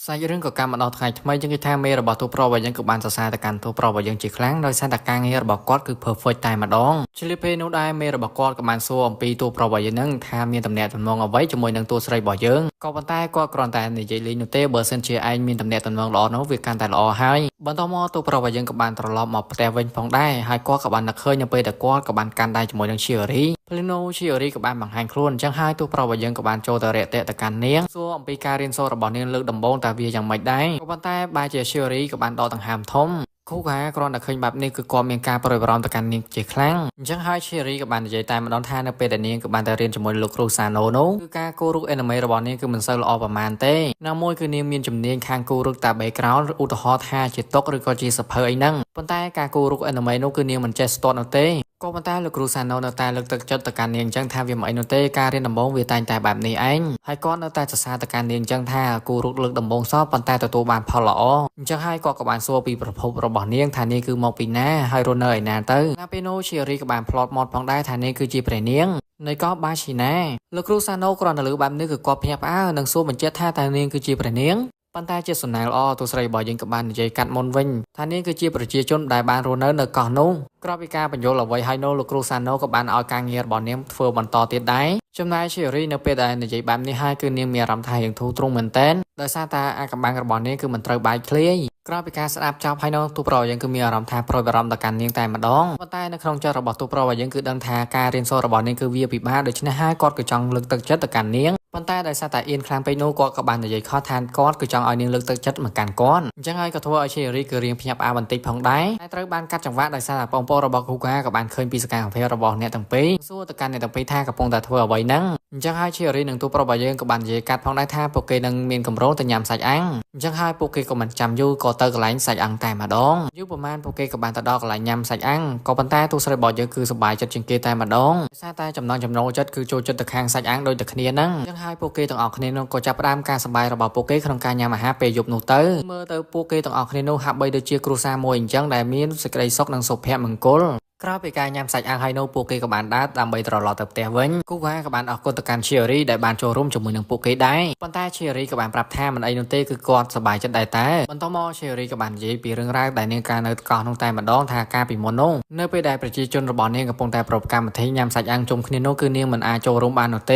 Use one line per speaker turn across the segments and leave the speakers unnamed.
សាច់រឿងក៏កម្មមកដល់ថ្ងៃថ្មីយើងគេថាមេរបស់ទូប្រុសរបស់យើងក៏បានសរសើរទៅកាន់ទូប្រុសរបស់យើងជាខ្លាំងដោយសារតែការងាររបស់គាត់គឺ perfect តែម្ដងឆ្លៀតពេលនោះដែរមេរបស់គាត់ក៏បានសួរអំពីទូប្រុសរបស់យើងនឹងថាមានតំណែងតំណងអ្វីជាមួយនឹងតួស្រីរបស់យើងក៏ប៉ុន្តែគាត់គ្រាន់តែនិយាយលេងនោះទេបើសិនជាឯងមានតំណែងតំណងល្អនោះវាកាន់តែល្អហើយបន្តមកទូប្រុសរបស់យើងក៏បានត្រឡប់មកផ្ទះវិញផងដែរហើយគាត់ក៏បាននឹកឃើញនៅពេលដែលគាត់ក៏បានកាន់ដៃជាមួយនឹងឈីអរីភ្លាមនោះឈីអរីក៏បានបង្ហាញខ្លួនអញ្ចឹងហើយទូប្រុសរបស់យើងក៏បានចូលទៅរាក់ទាក់ទៅកាន់នាងសួរអំពីការរៀនសូត្ររបស់នាងលើកដំបូងតើវាយ៉ាងម៉េចដែរក៏ប៉ុន្តែបែរជាឈីអរីក៏បានដកដង្ហើមធំគូកាគ្រាន់តែឃើញបែបនេះគឺគាត់មានការប្រួយបារម្ភទៅកាន់នាងជាខ្លាំងអញ្ចឹងហើយឈីរីក៏បាននិយាយតែម្ដងថានៅពេលដែលនាងក៏បានទៅរៀនជាមួយលោកគ្រូសាណូនោះគឺការគូររូបអេនីមេរបស់នាងគឺមិនសូវល្អប្រហែលទេណាមួយគឺនាងមានជំនាញខាងគូររូបតែ background ឧទាហរណ៍ថាជាតុកឬក៏ជាសភៅអីហ្នឹងប៉ុន្តែការគូររូបអេនីមេនោះគឺនាងមិនចេះស្ទាត់នោះទេក៏ប៉ុន្តែលោកគ្រូសាណូនៅតែលើកទឹកចិត្តទៅកាន់នាងអញ្ចឹងថាវាមិនអីនោះទេការរៀនដំបូងវាតែងតែបែបនេះឯងហើយគាត់នៅតែសរសើរទៅកាន់នាងអញ្ចឹងថាគូររូបលើកដំបូងសោះប៉ុន្តែទទួលបានផលល្អអញ្ចឹងហើយគាត់ក៏បានសួរពីប្រភពរបស់នាងថានាងគឺមកពីណាហើយរស់នៅឯណាទៅណាពេលនោះឈីរីក៏បានផ្លត់មាត់ផងដែរថានាងគឺជាព្រះនាងនៃកោះបាឈីណាលោកគ្រូសាណូគ្រាន់តែលើបែបនេះគឺគាត់ភ្ញាក់ផ្អើលនិងសួរបញ្ជាក់ថាតើនាងគឺជាព្រះនាងប៉ុន្តែជាសំណាងល្អទូស្រីរបស់យើងក៏បាននិយាយកាត់មុនវិញថានាងគឺជាប្រជាជនដែលបានរស់នៅកោះនោះក្រោយពីការបញ្យល់អ្វីហើយនោះលោកគ្រូសាណូក៏បានឲ្យការងាររបស់នាងធ្វើបន្តទៀតដែរចំណែកឈីរីនៅពេលដែលនិយាយបែបនេះហើយគឺនាងមានអារម្មណ៍ថារៀងធូរទ្រូងមែនទែនដោយសារតែអាកំបាំងរបស់នាងគឺមិនត្រូវបែកធ្លាយក្រោយពីការស្ដាប់ចប់ហើយនោះទូប្រុសយើងគឺមានអារម្មណ៍ថាប្រួយបារម្ភទៅកាន់នាងតែម្ដងប៉ុន្តែនៅក្នុងចិត្តរបស់ទូប្រុសយើងគឺដឹងថាការរៀនសូត្ររបស់នាងគឺវាពិបាកដូច្នេះហើយគាត់ក៏ចង់លើកទឹកចិត្តទៅកាន់នាងប៉ុន្តែដោយសារតែអៀនខ្លាំងពេកនោះគាត់ក៏បាននិយាយខុសថាគាត់គឺចង់ឲ្យនាងលើកទឹកចិត្តមកកាន់គាត់អញ្ចឹងហើយក៏ធ្វើឲ្យឈីរីគឺរៀងភ្ញាក់ផ្អើលបន្តិចផងដែរតែត្រូវបានកាត់ចង្វាក់ដោយសារតែបងប្អូនរបស់គូកាក៏បានឃើញពីសកម្មភាពរបស់អ្នកទាំងពីរសួរទៅកាន់អ្នកទាំងពីរថាកំពុងតែធ្វើអ្វីហ្នឹងអញ្ចឹងហើយឈីរីនិងទូប្រុសរបស់យើងក៏បាននិយាយកាត់ផងដែរថាពួកគេនឹងមានកម្រងទៅញ៉ាំសាច់អាំងអញ្ចឹងហើយពួកគេក៏មិនចាំយូរក៏ទៅកន្លែងសាច់អាំងតែម្ដងយូរប្រហែលពួកគេក៏បានទៅដល់កន្លែងញ៉ាំសាច់អាំងក៏ប៉ុន្តែទូស្រីរបស់យើងគឺសប្បាយចិត្តជាងគេតែម្ដងដោយសារតែចំណង់ចំណូលចិត្តគឺចូលចិត្តទៅខាងសាច់អាំងដូចតែគ្នាហ្នឹងអញ្ចឹងហើយពួកគេទាំងអស់គ្នានោះក៏ចាប់ផ្ដើមការសប្បាយរបស់ពួកគេក្នុងការញ៉ាំអាហារពេលយប់នោះទៅមើលទៅពួកគេទាំងអស់គ្នានោះហាក់បីដូចជាគ្រួសារមួយអញ្ចឹងដែលមានសេចក្តីសុខនិងសុភមង្គលក្រោយពីការញ៉ាំសាច់អាំងហើយនោះពួកគេក៏បានដើរដើម្បីត្រឡប់ទៅផ្ទះវិញគូកាក៏បានអរគុណទៅកាន់ឈីអរីដែលបានចូលរួមជាមួយនឹងពួកគេដែរប៉ុន្តែឈីអរីក៏បានប្រាប់ថាមិនអីនោះទេគឺគាត់សប្បាយចិត្តដែរតែបន្តមកឈីអរីក៏បាននិយាយពីរឿងរ៉ាវដែលនាងការនៅកោះនោះតែម្ដងថាការពីមុននោះនៅពេលដែលប្រជាជនរបស់នាងកំពុងតែប្រពកម្មវិធីញ៉ាំសាច់អាំងជុំគ្នានោះគឺនាងមិនអាចចូលរួមបាននោះទ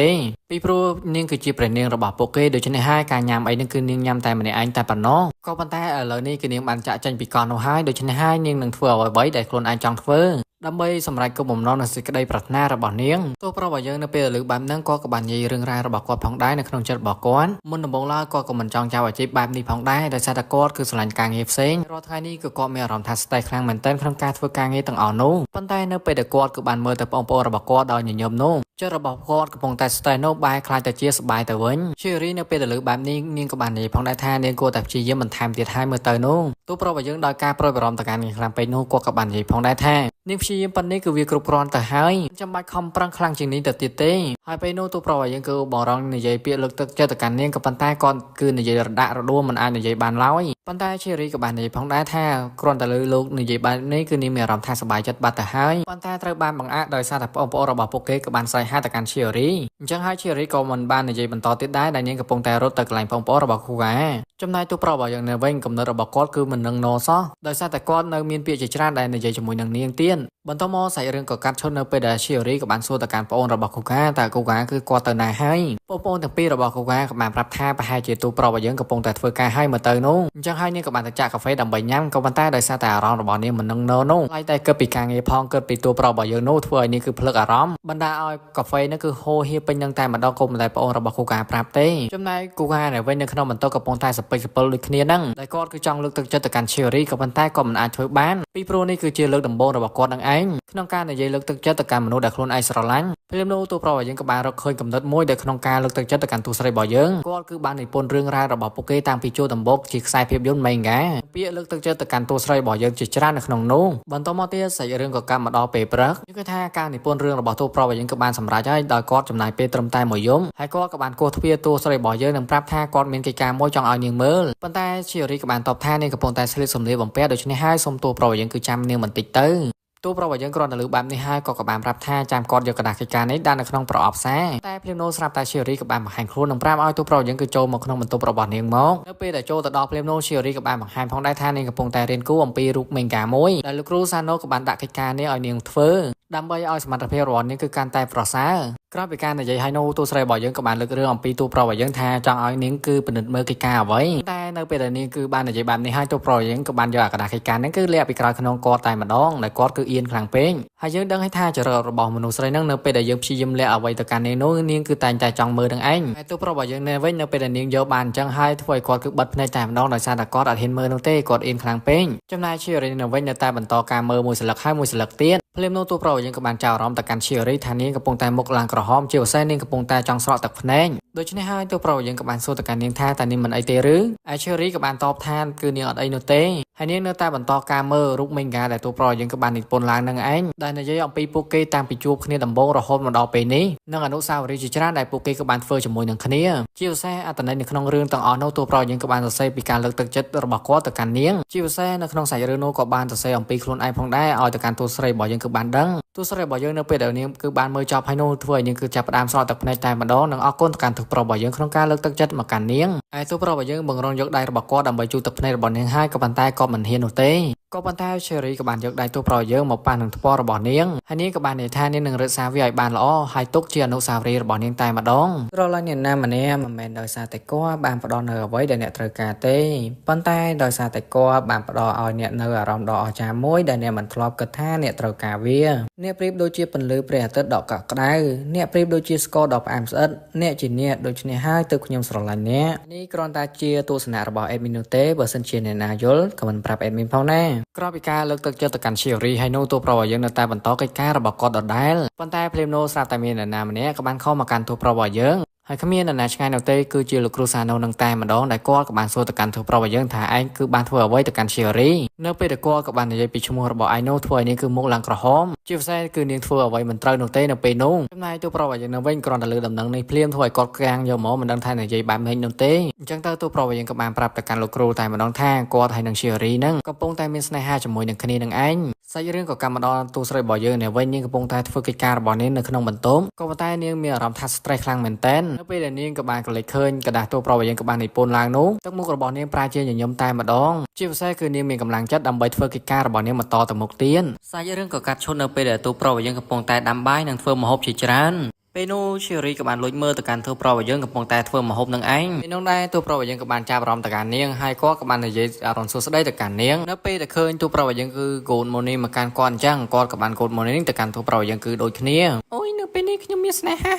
េពីព្រោះនាងគឺជាព្រះនាងរបស់ពួកគេដូច្នេះហើយការញ៉ាំអីនឹងគឺនាងញ៉ាំតែម្នាក់ឯងតែប៉ុណ្ណោះក៏ប៉ុន្តែឥឡូវនេះគឺនាងបានចាក់ចេញពីកោះនោះហើយដូច្នេះហើយនាងនឹងធ្វើអ្វីដែលខ្លួនឯងចង់ធ្វើដើម្បីសម្រេចគោលបំណងនិងសេចក្តីប្រាថ្នារបស់នាងទោះប្រុសរបស់យើងនៅពេលលើកបែបហ្នឹងគាត់ក៏បាននិយាយរឿងរ៉ាវរបស់គាត់ផងដែរនៅក្នុងចិត្តរបស់គាត់មុនដំបូងឡើយគាត់ក៏មិនចង់ចាប់អាជីពបែបនេះផងដែរដោយសារតែគាត់គឺស្រឡាញ់ការងារផ្សេងរាល់ថ្ងៃនេះគឺគាត់មានអារម្មណ៍ថាស្ទះខ្លាំងមែនទែនក្នុងការធ្វើការងារទាំងអស់នោះប៉ុន្តែនៅពេលដែលគាត់គឺបានមើលទៅបងប្អូនរបស់គាត់ដោយញញឹមនោះចិត្តរបស់គាត់កំពុងតែស្ទះនោះបែរខ្លាយទៅជាសប្បាយទៅវិញឈីរីនៅពេលដែលលើកបែបនេះនាងក៏បាននិយាយផងដែរថានាងគួរតែព្យាយាមបន្ថែមទៀតហើយមើលទៅនោះទោះប្រុសរបស់យើងដោយការប្រួយបារម្ភទៅការងារខ្លាំងពេកនោះគាត់ក៏បាននិយាយផងដែរថានាងព្យាយាមប៉ុណ្នេះគឺវាគ្រប់គ្រាន់ទៅហើយចាំបាច់ខំប្រឹងខ្លាំងជាងនេះទៅទៀតទេហើយពេលនោះទូប្រុសរបស់យើងគឺបងរងនិយាយពាក្យលើកទឹកចិត្តទៅកាន់នាងក៏ប៉ុន្តែគាត់គឺនិយាយរដាក់រដួលមិនអាចនិយាយបានឡើយប៉ុន្តែឈីរីក៏បាននិយាយផងដែរថាគ្រាន់តែលើលោកនិយាយបែបនេះគឺនាងមានអារម្មណ៍ថាសប្បាយចិត្តបាត់ទៅហើយប៉ុន្តែត្រូវបានបង្អាក់ដោយសារតែបងប្អូនរបស់ពួកគេក៏បានស្រែកហៅទៅកាន់ឈីរីអញ្ចឹងហើយឈីរីក៏មិនបាននិយាយបន្តទៀតដែរដែលនាងកំពុងតែរត់ទៅកន្លែងបងប្អូនរបស់គូកាចំណែកទូប្រុសរបស់យើងនៅវិញកំណត់របស់គាត់គឺមិននឹងណសោះដោយសារតែគាត់នៅមានពាក្យជាច្រើនដែលនិយាយជាមួយនឹងនាងទៀតបន្តមកសាច់រឿងក៏កាត់ឈុតនៅពេលដែលឈីរីក៏បានសួរទៅកាន់ប្អូនរបស់គូកាតើគូកាគឺគាត់ទៅណាហើយបងប្អូនទាំងពីររបស់គូកាក៏បានប្រាប់ថាប្រហែលជាទូប្រុសរបស់យើងកំពុងតែធ្វើការហើយមកទៅនោះអញ្ចឹងហើយនាងក៏បានទៅចាក់កាហ្វេដើម្បីញ៉ាំក៏ប៉ុន្តែដោយសារតែអារម្មណ៍របស់នាងមិននឹងណនោះហើយតែគិតពីការងារផងគិតពីទូប្រុសរបស់យើងនោះធ្វើឲ្យនាងគឺភ្លឹកអារម្មណ៍បណ្ដាឲ្យកាហ្វេនោះគឺហូរហៀពេញនឹងតែម្ដងក៏មិនដែលប្អូនរបស់គូកាប្រាប់ទេចំណែកគូកានៅវិញនៅក្នុងបន្ទប់កំពុងតែសពេចសពិលដូចគ្នាហ្នឹងដែលគាត់គឺចង់លើកទឹកចិត្តទៅកាន់ឈីរីក៏ប៉ុន្តែគាត់មិនអាចធ្វើបានពីព្រោះនេះគឺជាលើកដំបូងរបស់គាត់នឹងឯងក្នុងការនិយាយលើកទឹកចិត្តទៅកាន់មនុស្សដែលខ្លួនឯងស្រឡាញ់ព្រមនោះទូប្រុសរបស់យើងក៏បានរកឃើញកំណត់មួយដែលក្នុងការលើកទឹកចិត្តទៅកាន់ទូស្រីរបស់យើងគាត់គឺបាននិពន្ធរឿងរ៉ាវរបស់ពួកគេតាំងពីជួរដំបូងជាខ្សែភាពយន្ត Manga ពាក្យលើកទឹកចិត្តទៅកាន់ទូស្រីរបស់យើងជាច្រើននៅក្នុងនោះបន្តមកទៀតសាច់រឿងក៏កាត់មកដល់ពេលព្រឹកគឺថាការនិពន្ធរឿងរបស់ទូប្រុសរបស់យើងក៏បានសម្រេចហើយដោយគាត់ចំណាយពេលត្រឹមតែ1យប់ហើយគាត់ក៏បានគោះទ្វារទូស្រីរបស់យើងនឹងប្រាប់ថាគាត់មានកិច្ចការមួយចង់ឲ្យនាងមើលប៉ុន្តែឈីរីក៏បានតបថានាងកំពុងតែស្លៀកសម្លៀកបំពាក់ដូច្នេះហើយសូមទូប្រុសរបស់យើងគឺចាំនាងបន្តិចទៅ ទូប្រវត្តិយើងគ្រាន់តែលើបែបនេះហើយក៏បានប្រាប់ថាចាំគាត់យកកណ្ដាស់កិច្ចការនេះដាក់នៅក្នុងប្រអប់សារតែភ្លាមនោះស្រាប់តែឈីរីក៏បានបង្ហាញខ្លួននិងប្រាប់ឲ្យទូប្រវត្តិយើងគឺចូលមកក្នុងបន្ទប់របស់នាងមកនៅពេលដែលចូលទៅដល់ភ្លាមនោះឈីរីក៏បានបង្ហាញផងដែរថានាងកំពុងតែរៀនគូអំពីរូបមេងកាមួយដែលលោកគ្រូសាណូក៏បានដាក់កិច្ចការនេះឲ្យនាងធ្វើដើម្បីឲ្យសមត្ថភាពរបស់នាងគឺកាន់តែប្រសើរក្រោយពីការនិយាយឲ្យនោះទូស្រីរបស់យើងក៏បានលើករឿងអំពីទូប្រុសរបស់យើងថាចង់ឲ្យនាងគឺពិនិត្យមើលកិច្ចការអ្វីតែនៅពេលដែលនាងគឺបាននិយាយបែបនេះឲ្យទូប្រុសយើងក៏បានយកអាកណ្ដាស់កិច្ចការនេះគឺលាក់ពីក្រោយខ្នងគាត់តែម្ដងដែលគាត់គឺអៀនខ្លាំងពេកហើយយើងដឹងថាចរិតរបស់មនុស្សស្រីហ្នឹងនៅពេលដែលយើងព្យាយាមលាក់អ្វីទៅកាន់នាងនោះនាងគឺតែងតែចង់មើលនឹងឯងហើយទូប្រុសរបស់យើងនៅវិញនៅពេលដែលនាងយកបានអញ្ចឹងហើយធ្វើឲ្យគាត់គឺបិទភ្នែកតែម្ដងដោយសារតែគាត់អត់ហ៊ានមើលនោះទេគាត់អៀនខ្លាំងពេកចំណែកឈីរីនៅវិញនៅតែបន្តការមើលមួយស្លឹកហើយមួយស្លឹកទៀតភ្លាមនោះទូប្រុសរបស់យើងក៏បានចោលអារម្មណ៍ទៅកាន់ឈីរីថានាងកំពុងតែមុខឡើងក្រហមជាពិសេសនាងកំពុងតែចង់ស្រក់ទឹកភ្នែកដូច្នេះហើយទូប្រុសរបស់យើងក៏បានសួរទៅកាន់នាងថាតើនាងមិនអីទេឬហើយឈីរីក៏បានតបថាគឺនាងអត់អីនោះទេហើយនាងនៅតែបន្តការមើលរូបមេងកាដែលទូប្រុសរបស់យើងក៏បាននិពន្ធឡើងនឹងឯងដែលនិយាយអំពីពួកគេតាំងពីជួបគ្នាដំបូងរហូតមកដល់ពេលនេះនិងអនុស្សាវរីយ៍ជាច្រើនដែលពួកគេក៏បានធ្វើជាមួយនឹងគ្នាជាពិសេសអត្ថន័យនៅក្នុងរឿងទាំងអស់នោះទូប្រុសយើងក៏បានសរសេរពីការលើកទឹកចិត្តរបស់គាត់ទៅកាន់នាងជាពិសេសនៅក្នុងសាច់រឿងនោះក៏បានសរសេរអំពីខ្លួនឯងផងដែរឲ្យទៅកាន់ទូស្រីរបស់យើងគឺបានដឹងទូស្រីរបស់យើងនៅពេលដែលនាងគឺបានមើលចប់ហើយនោះធ្វើឲ្យនាងគឺចាប់ផ្ដើមស្រក់ទឹកភ្នែកតែម្ដងនិងអរគុណទៅកាន់ទូប្រុសរបស់យើងក្នុងការលើកទឹកចិត្តមកកាន់នាងហើយទូប្រុសរបស់យើងបង្រន់យកដៃរបស់គាត់ដើម្បីជូតទឹកភ្នែករបស់នាងហើយក៏ប៉ុន្តែគាត់មិនហ៊ាននោះទេក៏ប៉ុន្តែឈេរីក៏បានយកដៃទូប្រុសយើងមកប៉ះនឹងថ្ពាល់របស់នាងហើយនាងក៏បាននិយាយថានាងនឹងរក្សាវាឲ្យបានល្អហើយទុកជាអនុស្សាវរីយ៍របស់នាងតែម្ដងស្រឡាញ់អ្នកណាម្នាក់មិនមែនដោយសារតែគាត់បានផ្ដល់នៅអ្វីដែលអ្នកត្រូវការទេប៉ុន្តែដោយសារតែគាត់បានផ្ដល់ឲ្យអ្នកនៅអារម្មណ៍ដ៏អស្ចារ្យមួយដែលអ្នកមិនធ្លាប់គិតថាអ្នកត្រូវការវាអ្នកប្រៀបដូចជាពន្លឺព្រះអាទិត្យដ៏កក់ក្ដៅអ្នកប្រៀបដូចជាស្ករដ៏ផ្អែមស្អិតអ្នកជាអ្នកដូច្នេះហើយទើបខ្ញុំស្រឡាញ់អ្នកនេះគ្រាន់តែជាទស្សនៈរបស់ admin នោះទេបើសិនជាអ្នកណាយល់ក៏មិនប្រាប់ admin ផងណាក្រោយពីការលើកទឹកចិត្តទៅកាន់ឈីរីហើយនោះទូប្រុសរបស់យើងនៅតែបន្តកិច្ចការរបស់គាត់ដដែលប៉ុន្តែភ្លាមនោះស្រាប់តែមានអ្នកណាម្នាក់ក៏បានខំមកកាន់ទូប្រុសរបស់យើងហើយគ្មាននរណាឆ្ងាយនោះទេគឺជាលោកគ្រូសាណូនឹងតែម្ដងដែលគាត់ក៏បានសួរទៅកាន់ទូប្រុសរបស់យើងថាឯងគឺបានធ្វើអ្វីទៅកាន់ឈីរីនៅពេលដែលគាត់ក៏បាននិយាយពីឈ្មោះរបស់ឯងនោះធ្វើឲ្យនាងគឺមុខឡើងក្រហមជាពិសេសគឺនាងធ្វើអ្វីមិនត្រូវនោះទេនៅពេលនោះចំណែកទូប្រុសរបស់យើងនៅវិញគ្រាន់តែលើដំណឹងនេះភ្លាមធ្វើឲ្យគាត់កាំងយកមកមិនដឹងថានិយាយបែបម៉េចនោះទេអញ្ចឹងទៅទូប្រុសរបស់យើងក៏បានប្រាប់ទៅកាន់លោកគ្រូតែម្ដងថាគាត់ហើយនឹងឈីរីនឹងកំពុងតែមានស្នេហាជាមួយនឹងគ្នានឹងឯងសាច់រឿងក៏កម្មមកដល់ទូស្រីរបស់យើងនៅវិញនាងកំពុងតែធ្វើកិច្ចការរបស់នាងនៅក្នុងបន្ទប់ក៏ប៉ុន្តែនាងមានអារម្មណ៍ថា stress ខ្លាំងមែនទែននៅពេលដែលនាងក៏បានក៏លេចឃើញกระดาษទូប្រុសរបស់យើងក៏បាននិពន្ធឡើងនោះទឹកមុខរបស់នាងប្រែជាញញឹមតែម្ដងជាពិសេសគឺនាងមានកម្លាំងចិត្តដើម្បីធ្វើកិច្ចការរបស់នាងបន្តទៅមុខទៀតសាច់រឿងក៏កាត់ឈុតនៅពេលដែលទូប្រុសរបស់យើងកំពុងតែដាំបាយនិងធ្វើម្ហូបជាច្រើនពេលនោះឈីរីក៏បានលួចមើលទៅកាន់ទូប្រុសរបស់យើងកំពុងតែធ្វើម្ហូបនឹងឯងពេលនោះដែរទូប្រុសរបស់យើងក៏បានចាប់អារម្មណ៍ទៅកាន់នាងហើយគាត់ក៏បាននិយាយអារម្មណ៍សួស្ដីទៅកាន់នាងនៅពេលដែលឃើញទូប្រុសរបស់យើងគឺកូនម៉ូនីមកកាន់គាត់អញ្ចឹងគាត់ក៏បានកូនម៉ូនីទៅកាន់ទូប្រុសរបស់យើងគឺដូចគ្នាអូយនៅពេលនេះខ្ញុំមានស្នេហ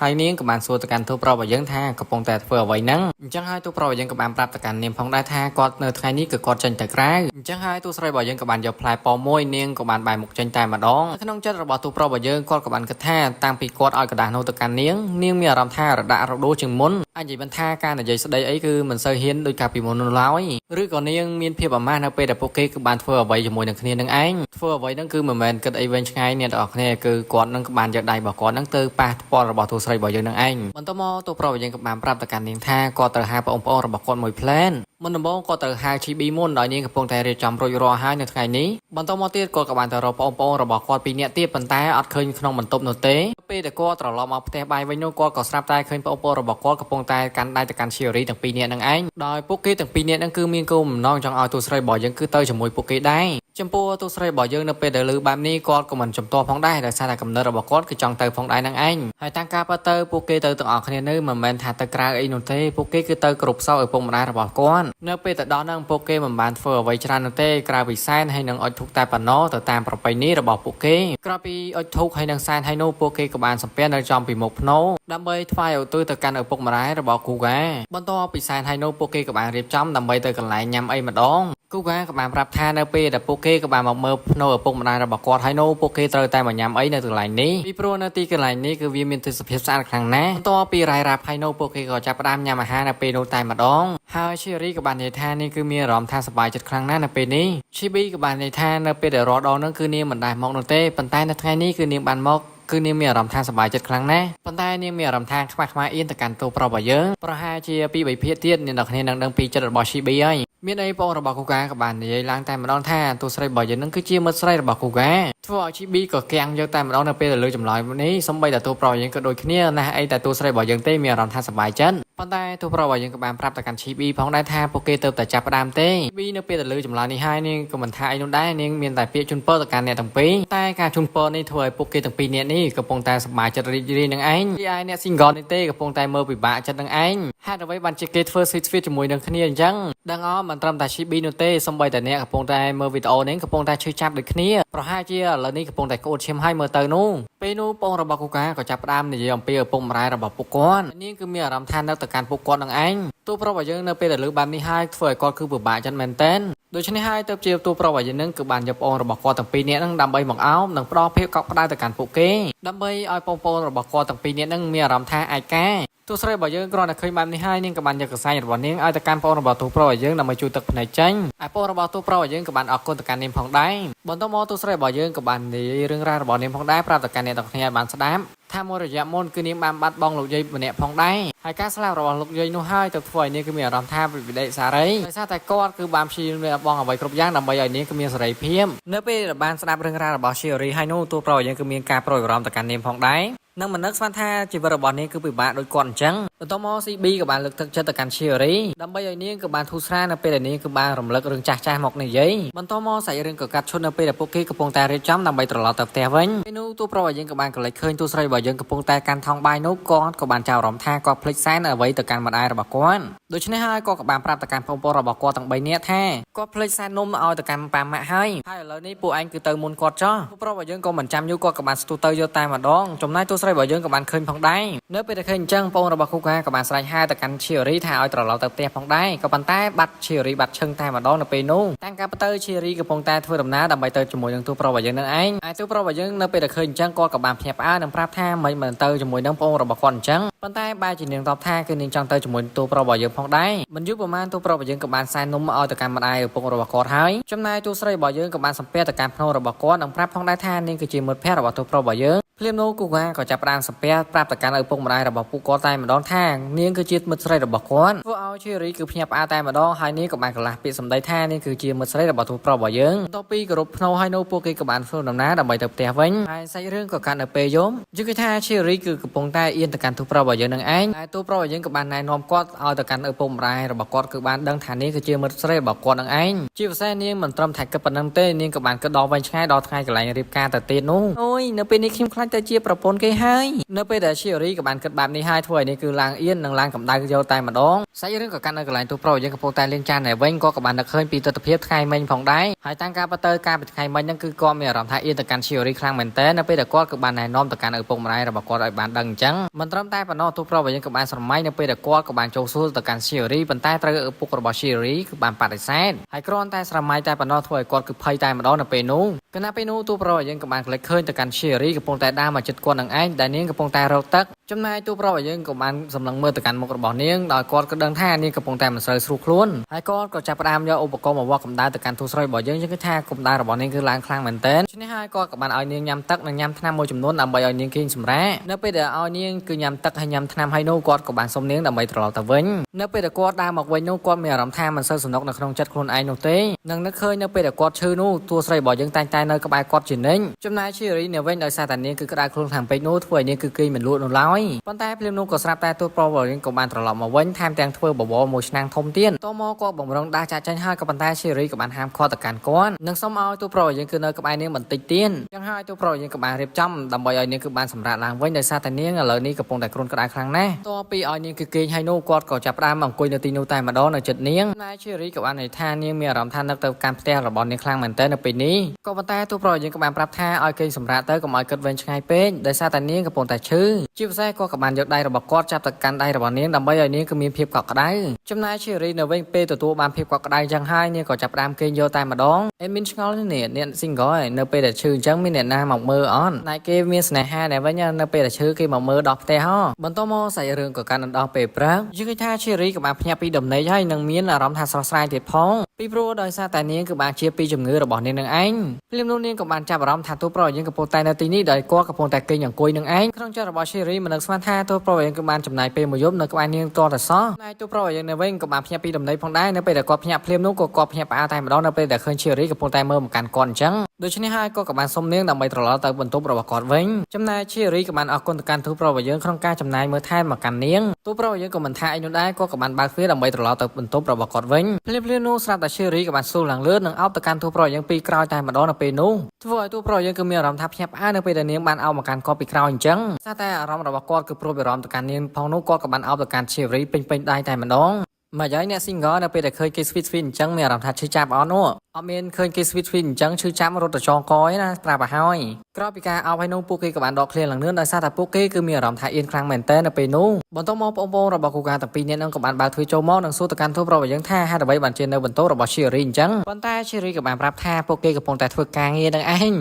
ាហើយនាងក៏បានសួរទៅកាន់ទូប្រុសរបស់យើងថាកំពុងតែធ្វើអ្វីហ្នឹងអញ្ចឹងហើយទូប្រុសរបស់យើងក៏បានប្រាប់ទៅកាន់នាងផងដែរថាគាត់នៅថ្ងៃនេះគឺគាត់ចេញទៅក្រៅអញ្ចឹងហើយទូស្រីរបស់យើងក៏បានយកផ្លែប៉ោមមួយនាងក៏បានបែរមុខចេញតែម្ដងក្នុងចិត្តរបស់ទូប្រុសរបស់យើងគាត់ក៏បានគិតថាតាំងពីគាត់ឲ្យកដាស់នោះទៅកាន់នាងមានអារម្មណ៍ថារដាក់រដូលជាងមុនអាចនិយាយបានថាការនិយាយស្ដីអីគឺមិនសូវហ៊ានដូចកាលពីមុននោះឡើយឬក៏នាងមានភាពអាម៉ាស់នៅពេលដែលពួកគេគឺបានធ្វើអ្វីជាមួយនឹងគ្នានឹងឯងធ្វើអ្វីហ្នឹងគឺមិនមែនគិតអីវែងឆ្ងាយអ្នកទាំងអស់គ្នាគឺគាត់នឹងក៏បានយកដៃរបស់គាត់ហ្នឹងទៅប៉ះពាល់របស់ទូស្រីរបស់យើងនឹងឯងបន្ទាប់មកទូប្រុសរបស់យើងក៏បានប្រាប់ទៅកាន់នាងថាគាត់ត្រូវហៅបងប្អូនរបស់គាត់មួយផ្លែនមុនដំបូងគាត់ត្រូវហៅ Chibi មុនដោយនាងកំពុងតែរៀបចំរួចរាល់ហើយនៅថ្ងៃនេះបន្ទាប់មកទៀតគាត់ក៏បានទៅរកបងប្អូនរបស់គាត់ពីរនាក់ទៀតប៉ុន្តែអត់ឃើញក្នុងបន្ទប់នោះទេពេលដែលគាត់ត្រឡប់មកផ្ទះបាយវិញនោះគាត់ក៏ស្រាប់តែឃើញបងប្អូនរបស់គាត់កំពុងតែកាន់ដៃទៅកាន់ Cherry ទាំងពីរនាក់នឹងឯងដោយពួកគេទាំងពីរនាក់ហ្នឹងគឺមានគោលបំណងចង់ឲ្យទូស្រីរបស់យើងគឺទៅជាមួយពួកគេដែរចំពោះទូស្រីរបស់យើងនៅពេលដែលឮបែបនេះគាត់ក៏មិនចំទាស់ផងដែរដោយសារតែកំណត់របស់គាត់គឺចង់ទៅផងដែរនឹងឯងហើយតាំងការពិតទៅពួកគេទៅទាំងអស់គ្នានៅមិនមែនថាទៅក្រៅអីនោះទេពួកគេគឺទៅគ្រប់សោឪពុកម្ដាយរបស់គាត់នៅពេលទៅដល់ហ្នឹងពួកគេមិនបានធ្វើអ្វីច្រើននោះទេក្រៅពីសែនហើយនឹងអុជធូបតែប៉ុណ្ណោះទៅតាមប្រពៃណីរបស់ពួកគេក្រៅពីអុជធូបហើយនឹងសែនហើយនោះពួកគេក៏បានសំពះនៅចំពីមុខភ្នោដើម្បីថ្វាយឧទ្ទិសទៅកាន់ឪពុកម្ដាយរបស់គូកាបន្ទាប់ពីសែនហើយនោះពួកគេក៏បានរៀបចំដើម្បីទៅកន្លែងញ៉ាំអីម្ដងគូកាក៏បានប្រាប់ថានៅពេលដែលពួកគេក៏បានមកមើលភ្នោឪពុកម្ដាយរបស់គាត់ហើយនោះពួកគេត្រូវតែមកញ៉ាំអីនៅកន្លែងនេះពីព្រោះនៅទីកន្លែងនេះគឺវាមានទេសភាពស្អាតខ្លាំងណាស់បន្ទាប់ពីរាយរាប់ហើយនោះពួកគេក៏ចាប់ផ្ដើមញ៉ាំអាហារនៅពេលនោះតែម្ដងហើយ Cherry ក៏បាននិយាយថានេះគឺមានអារម្មណ៍ថាសប្បាយចិត្តខ្លាំងណាស់នៅពេលនេះ Chibi ក៏បាននិយាយថានៅពេលដែលរត់ដល់នោះគឺនាងមិនដែលមកនោះទេប៉ុន្តែនៅថ្ងៃនេះគឺនាងបានមកគឺនាងមានអារម្មណ៍ថាសប្បាយចិត្តខ្លាំងណាស់ប៉ុន្តែនាងមានអារម្មណ៍ថាខ្វះអៀនទៅកាន់ទូប្រុសរបស់យើងប្រហែលជា2-3ភាគទៀតអ្នកនរគ្នានឹងដឹងពីចិត្តរបស់ Chibi ហើយ មានអីបងរបស់គូកាក៏បាននិយាយឡើងតែម្ដងថាទូស្រីរបស់យើងនឹងគឺជាមិត្តស្រីរបស់គូកាធ្វើឲ្យ GB ក៏គាំងយកតែម្ដងនៅពេលទៅលើចម្លើយនេះសម្បីតែទូប្រុសយើងក៏ដូចគ្នាណាស់អីតែទូស្រីរបស់យើងទេមានអារម្មណ៍ថាសប្បាយចិត្តប៉ុន្តែទូប្រុសរបស់យើងក៏បានប្រាប់ទៅកាន់ GB ផងដែរថាពួកគេទៅតែចាប់ផ្ដើមទេ GB នៅពេលទៅលើចម្លើយនេះហើយនាងក៏មិនថាអីនោះដែរនាងមានតែពាក្យជូនពរទៅកាន់អ្នកទាំងពីរតែការជូនពរនេះធ្វើឲ្យពួកគេទាំងពីរនាក់នេះកំពុងតែសប្បាយចិត្តរីករាយនឹងឯងទីឯអ្នក single នេះទេកំពុងតែមើលពិបាកចិត្តនឹងឯងហេតុអ្វីបានជាគេធ្វើ sweet ជាមួយនឹងគ្នាអញ្ចឹងដឹងអត់មិនត្រឹមតែ GB នោះទេសម្បីតែអ្នកកំពុងតែមើលវីដេអូនេះកំពុងតែឈឺចាប់ដូចគ្នាប្រហែលជាឥឡូវនេះកំពុងតែក្អួតឈាមហើយមើលទៅនោះពេលនោះបងរបស់គូកាក៏ចាប់ផ្ដើមនិយាយអំពីឪពុកម្ដាយរបស់ពួកគាត់នាងគឺមានអារម្មណ៍ថានៅតែកាន់ពួកគាត់នឹងឯងទូប្រុសរបស់យើងនៅពេលដែលលើបែបនេះហើយធ្វើឲ្យគាត់គឺពិបាកចិត្តមែនទែនដូច្នេះហើយទៅជាទូប្រុសរបស់យើងនឹងគឺបានយកបងរបស់គាត់ទាំងពីរនាក់នឹងដើម្បីមកអោបនិងផ្ដល់ភាពកក់ក្ដៅទៅកាន់ពួកគេដើម្បីឲ្យបងប្អូនរបស់គាត់ទាំងពីរនាក់នឹងមានអារម្មណ៍ថាឯកាទូស្រីរបស់យើងគ្រាន់តែឃើញបែបនេះហើយនាងក៏បានយកកសែងរបស់នាងឲ្យទៅកាន់បងរបស់ទូប្រុសរបស់យើងដើម្បីជួយទឹកភ្នែកចេញហើយបងរបស់ទូប្រុសរបស់យើងក៏បានអរគុណទៅកាន់នាងផងដែរបន្ទាប់មកទូស្រីរបស់យើងក៏បាននិយាយរឿងរ៉ាវរបស់នាងផងដែរប្រាប់ទៅកាន់អ្នកទាំងគ្នាឲ្យបានស្ដាប់ថាមួយរយៈមុនគឺនាងបានបាត់បង់លោកយាយម្នាក់ផងដែរហើយការស្លាប់របស់លោកយាយនោះហើយទៅធ្វើឲ្យនាងគឺមានអារម្មណ៍ថាវិដិសារីដោយសារតែគាត់គឺបានព្យាយាមបងអ្វីគ្រប់យ៉ាងដើម្បីឲ្យនាងគឺមានសេរីភាពនៅពេលដែលបានស្ដាប់រឿងរ៉ាវរបស់ Sherry ហើយនោះទូប្រុសរបស់យើងគឺមានការប្រួយបារម្ភទៅកាន់នាងផងដែរនឹងមិននឹកស្មានថាជីវិតរបស់នាងគឺពិបាកដូចគាត់អញ្ចឹងបន្ទាប់មក CB ក៏បានលើកទឹកចិត្តទៅកាន់ Sherry ដើម្បីឲ្យនាងក៏បានធូរស្រាលនៅពេលដែលនាងគឺបានរំលឹករឿងចាស់ៗមកនិយាយបន្ទាប់មកសាច់រឿងក៏កាត់ឈុតនៅពេលដែលពួកគេកំពុងតែរៀបចំដើម្បីត្រឡប់ទៅផ្ទះវិញពេលនោះទូប្រុសរបស់យើងក៏បានកលេចឃើញទូស្រីរបស់យើងកំពុងតែកាន់ថង់បាយនោះគាត់ក៏បានចោទអារម្មណ៍ថាគាត់ភ្លេចសែនអ្វីទៅកាន់ម្ដាយរបស់គាត់ដូច្នេះហើយគាត់ក៏បានប្រាប់ទៅកាន់បងប្អូនរបស់គាត់ទាំង3នាក់ថាគាត់ភ្លេចសែននំឲ្យទៅកាន់ប៉ាម៉ាក់ហើយឥឡូវនេះពួកឯងគឺទៅមុនគាត់ចោះទូប្រុសរបស់យើងក៏មិនចាំយូរគាត់ក៏បានស្ទុះទៅយកតែម្ដងចំណែកទូស្រីរបស់យើងក៏បានឃើញផងដែរនៅពេលដែលឃើញអញ្ចឹងបងរបស់គូកាក៏បានស្រែកហៅទៅកាន់ Sherry ថាឲ្យត្រឡប់ទៅផ្ទះផងដែរក៏ប៉ុន្តែបាត់ Sherry បាត់ឈឹងតែម្ដងនៅពេលនោះតាមការពិតទៅ Sherry កំពុងតែធ្វើដំណើរដើម្បីទៅជាមួយនឹងទូប្រុសរបស់យើងនឹងឯងហើយទូប្រុសរបស់យើងនៅពេលដែលឃើញអញ្ចឹងគាត់ក៏បានភ្ញាក់ផ្អើលនិងប្រាប់ថាមិនទៅជាមួយនឹងបងរបស់គាត់អញ្ចឹងប៉ុន្តែបែរជានាងតបថាគឺនាងចង់ទៅជាមួយទូប្រុសរបស់យើងផងដែរមិនយូរប្រហែលទូប្រុសរបស់យើងក៏បានសែននំមកឲ្យទៅកាន់ម្ដាយឪពុករបស់គាត់ហើយចំណែកទូស្រីរបស់យើងក៏បានសំពះទៅកាន់ភ្នូររបស់គាត់និងប្រាប់ផងដែរថានាងគឺជាមិត្តភក្តិរបស់ទូប្រុសរបស់យើងភ្លាមនោះគូកាក៏ចាប់ផ្ដើមសំពះប្រាប់ទៅកាន់ឪពុកម្ដាយរបស់ពួកគាត់តែម្ដងថានាងគឺជាមិត្តស្រីរបស់គាត់ធ្វើឲ្យ Sherry គឺភ្ញាក់ផ្អើលតែម្ដងហើយនាងក៏បានកន្លះពាក្យសម្ដីថានាងគឺជាមិត្តស្រីរបស់ទូប្រុសរបស់យើងបន្ទាប់ពីគោរពភ្នូរហើយនោះពួកគេក៏បានធ្វើដំណើរដើម្បីទៅផ្ទះវិញហើយសាច់រឿងក៏កាន់នៅពេលយប់យើងគិតថា Sherry គឺកំពុងតែអៀនទៅកាន់ទូប្រុសរបស់យើងនឹងឯងហើយទូប្រុសរបស់យើងក៏បានណែនាំគាត់ឲ្យទៅកាន់ឪពុកម្ដាយរបស់គាត់គឺបានដឹងថានាងគឺជាមិត្តស្រីរបស់គាត់នឹងឯងជាពិសេសនាងមិនត្រឹមតែគិតប៉ុណ្្នឹងទេនាងក៏បានគិតដល់វែងឆ្ងាយដល់ថ្ងៃកន្លែងរៀបការទៅទៀតនោះអូយនៅពេលនេះខ្ញុំខ្លាចទៅជាប្រពន្ធគេហើយនៅពេលដែល Sherry ក៏បានគិតបែបនេះហើយធ្វើឲ្យនេះគឺឡើងអៀននិងឡើងកម្ដៅយកតែម្ដងសាច់រឿងក៏កាន់នៅកន្លែងទូប្រុសយើងកំពុងតែលេងចានតែវិញក៏បាននឹកឃើញពីទស្សនវិជ្ជាថ្ងៃមិញផងដែរហើយតាំងការពិតទៅការពីថ្ងៃមិញហ្នឹងគឺគាត់មានអារម្មណ៍ថាអៀនទៅកាន់ Sherry ខ្លាំងមែនតើនៅពេលដែលគាត់ក៏បានណែនាំទៅកាន់ឪពុកម្ដាយរបស់គាត់ឲ្យបានដឹងអញ្ចឹងមិនត្រឹមតែប៉ុណ្ណោះទូប្រុសយើងក៏បានស្រមៃនៅពេលដែលគាត់ក៏បានចូលសួរទៅកាន់ Sherry ប៉ុន្តែត្រូវឪពុករបស់ Sherry គឺបានបដិសេធហើយគ្រាន់តែស្រមៃតែប៉ុណ្ណោះធ្វើឲ្យគាត់គឺភ័យតែម្ដងនៅពេលនោះគណៈពេលនោះទូប្រុសយើងក៏បានកលេចឃើញទៅកាន់ Sherry កំពុងតែដើរមកជិតគាត់នឹងឯងដែលនាងកំពុងតែរកទឹកចំណែកទូប្រុសរបស់យើងក៏បានសម្លឹងមើលទៅកាន់មុខរបស់នាងដោយគាត់ក៏ដឹងថានាងកំពុងតែមិនសូវស្រួលខ្លួនហើយគាត់ក៏ចាប់ផ្ដើមយកឧបករណ៍មកវាស់កម្ដៅទៅកាន់ទូស្រីរបស់យើងគឺថាកម្ដៅរបស់នាងគឺឡើងខ្លាំងមែនទែនដូច្នេះហើយគាត់ក៏បានឲ្យនាងញ៉ាំទឹកនិងញ៉ាំថ្នាំមួយចំនួនដើម្បីឲ្យនាងគេងសម្រាកនៅពេលដែលឲ្យនាងគឺញ៉ាំទឹកហើយញ៉ាំថ្នាំហើយនោះគាត់ក៏បានសុំនាងដើម្បីត្រឡប់ទៅវិញនៅពេលដែលគាត់ដើរមកវិញនោះគាត់មានអារម្មណ៍ថាមិនសូវសនុកនៅក្នុងចិត្តខ្លួនឯងនោះទេនឹងនឹកឃើញនៅពេលដែលគាត់ឈឺនោះទូស្រីរបស់យើងតែងតែនៅក្បែរគាត់ជានិញចំណែក Sherry នៅវិញដោយសារតែនាងគឺក្តៅខ្លួនខាងពេកនោះធ្វើឲ្យនាងគឺគេងមិនលក់នោះឡើយប៉ុន្តែភ្លាមនោះក៏ស្រាប់តែទូប្រុសរបស់យើងក៏បានត្រឡប់មកវិញថែមទាំងធ្វើបបរមួយឆ្នាំងធំទៀតតមកគាត់បំរុងដើរចាក់ចាញ់ហើយក៏ប៉ុន្តែ Sherry ក៏បានហាមឃាត់ទៅកាន់គាត់និងសុំឲ្យទូប្រុសរបស់យើងគឺនៅក្បែរនាងបន្តិចទៀតចឹងហើយទូប្រុសរបស់យើងក៏បានរៀបចំដើម្បីឲ្យនាងគឺបានសម្រាកឡើងវិញដោយសារតែនាងឥឡូវនេះកំពុងតែគ្រុនក្តៅខ្លាំងណាស់តពីឲ្យនាងគឺគេងហើយនោះគាត់ក៏ចាប់ផ្ដើមអង្គុយនៅទីនោះតែម្ដងនៅចិត្តនាងតែ Sherry ក៏បាននិយាយថានាងមានអារម្មណ៍ថានឹកទៅកាន់ផ្ទះរបស់នាងខ្លាំងមែនទែននៅពេលនេះក៏ប៉ុន្តែទូប្រុសរបស់យើងក៏បានប្រាប់ថាឲ្យគេងសម្រាកទៅកុំឲ្យគិតវែងឆ្ងាយពេកដោយសារតែនាងកំពុងតែឈឺជាពិសេសគាត់ក៏បានយកដៃរបស់គាត់ចាប់ទៅកាន់ដៃរបស់នាងដើម្បីឲ្យនាងគឺមានភាពកក់ក្ដៅចំណែក Sherry នៅវិញពេលទទួលបានភាពកក់ក្ដៅចឹងហើយនាងក៏ចាប់ផ្ដើមគេងយកតែម្ដងមានឆ្ងល់នេះអ្នក single នៅពេលដែលឈឺអញ្ចឹងមានអ្នកណាមកមើលអត់តែគេមានស្នេហាដែរវិញនៅពេលដែលឈឺគេមកមើលដល់ផ្ទះហ៎បន្ទាប់មកសាច់រឿងក៏កាន់ដល់ពេលព្រឹកយើងឃើញថា Sherry ក៏បានភ្ញាក់ពីដំណេកហើយនឹងមានអារម្មណ៍ថាស្រស់ស្រាយទៀតផង ពីព្រោះដោយសារតែនាងគឺបានជាពីជំងឺរបស់នាងនឹងឯងភ្លាមនោះនាងក៏បានចាប់អារម្មណ៍ថាតួប្រយើងកំពុងតែនៅទីនេះដោយគាត់កំពុងតែគេងអង្គុយនឹងឯងក្នុងចិត្តរបស់ Cherry មិននឹកស្មានថាតួប្រយើងគឺបានចំណាយពេលមួយយប់នៅក្បែរនាងតតែសោះតែតួប្រយើងនៅវិញក៏បានភ្ញាក់ពីដំណេកផងដែរនៅពេលដែលគាត់ភ្ញាក់ភ្លាមនោះក៏គាត់ភ្ញាក់ផ្អើលតែម្ដងនៅពេលដែលឃើញ Cherry កំពុងតែមើលមកកាន់គាត់អញ្ចឹងដូច្នេះហើយគាត់ក៏បានសុំនាងដើម្បីត្រឡប់ទៅបន្ទប់របស់គាត់វិញចំណែក Cherry ក៏បានអរគុណទៅកាន់តួប្រយើងក្នុងការចំណាយមើលថែមកកាន់នាងតួប្រយើងក៏មិនថាអីនោះដែរគាត់ក៏បានបើកទ្វារដើម្បីត្រឡប់ទៅបន្ទប់របស់គាត់វិញភ្លាមៗនោះស្រាប់តែ Cherry ក៏បានស្ទុះឡើងលើនិងអោបទៅកាន់តួប្រយើងពីក្រោយតែម្ដងនៅពេលនោះធ្វើឲ្យតួប្រយើងគឺមានអារម្មណ៍ថាភ្ញាក់ផ្អើលនៅពេលដែលនាងបានអោបមកកាន់គាត់ពីក្រោយអញ្ចឹងស្រាប់តែអារម្មណ៍របស់គាត់គឺព្រួយបារម្ភទៅកាន់នាងផងនោះគាត់ក៏បានអោបទៅកាន់ Cherry ពេញដៃតែម្ដងមកយាយអ្នក single នៅពេលដែលឃើញគេ sweet អញ្ចឹងមានអារម្មណ៍ថាឈឺចាប់អត់នោះអត់មានឃើញគេ sweet អញ្ចឹងឈឺចាប់រត់ទៅចងកឯណាប្រាប់ឲ្យហើយក្រោយពីការអោបឲ្យនោះពួកគេក៏បានដកឃ្លាឡើងនឿនដោយសារតែពួកគេគឺមានអារម្មណ៍ថាអៀនខ្លាំងមែនតើនៅពេលនោះបន្ទាប់មកបងប្អូនរបស់គូការទាំងពីរនាក់នឹងក៏បានបើកទ្វារចូលមកនិងសួរទៅកាន់ទូប្ររបស់យើងថាហេតុអ្វីបានជានៅបន្ទប់របស់ Cherry អញ្ចឹងប៉ុន្តែ Cherry ក៏បានប្រាប់ថាពួកគេកំពុងតែធ្វើការងារនឹងឯង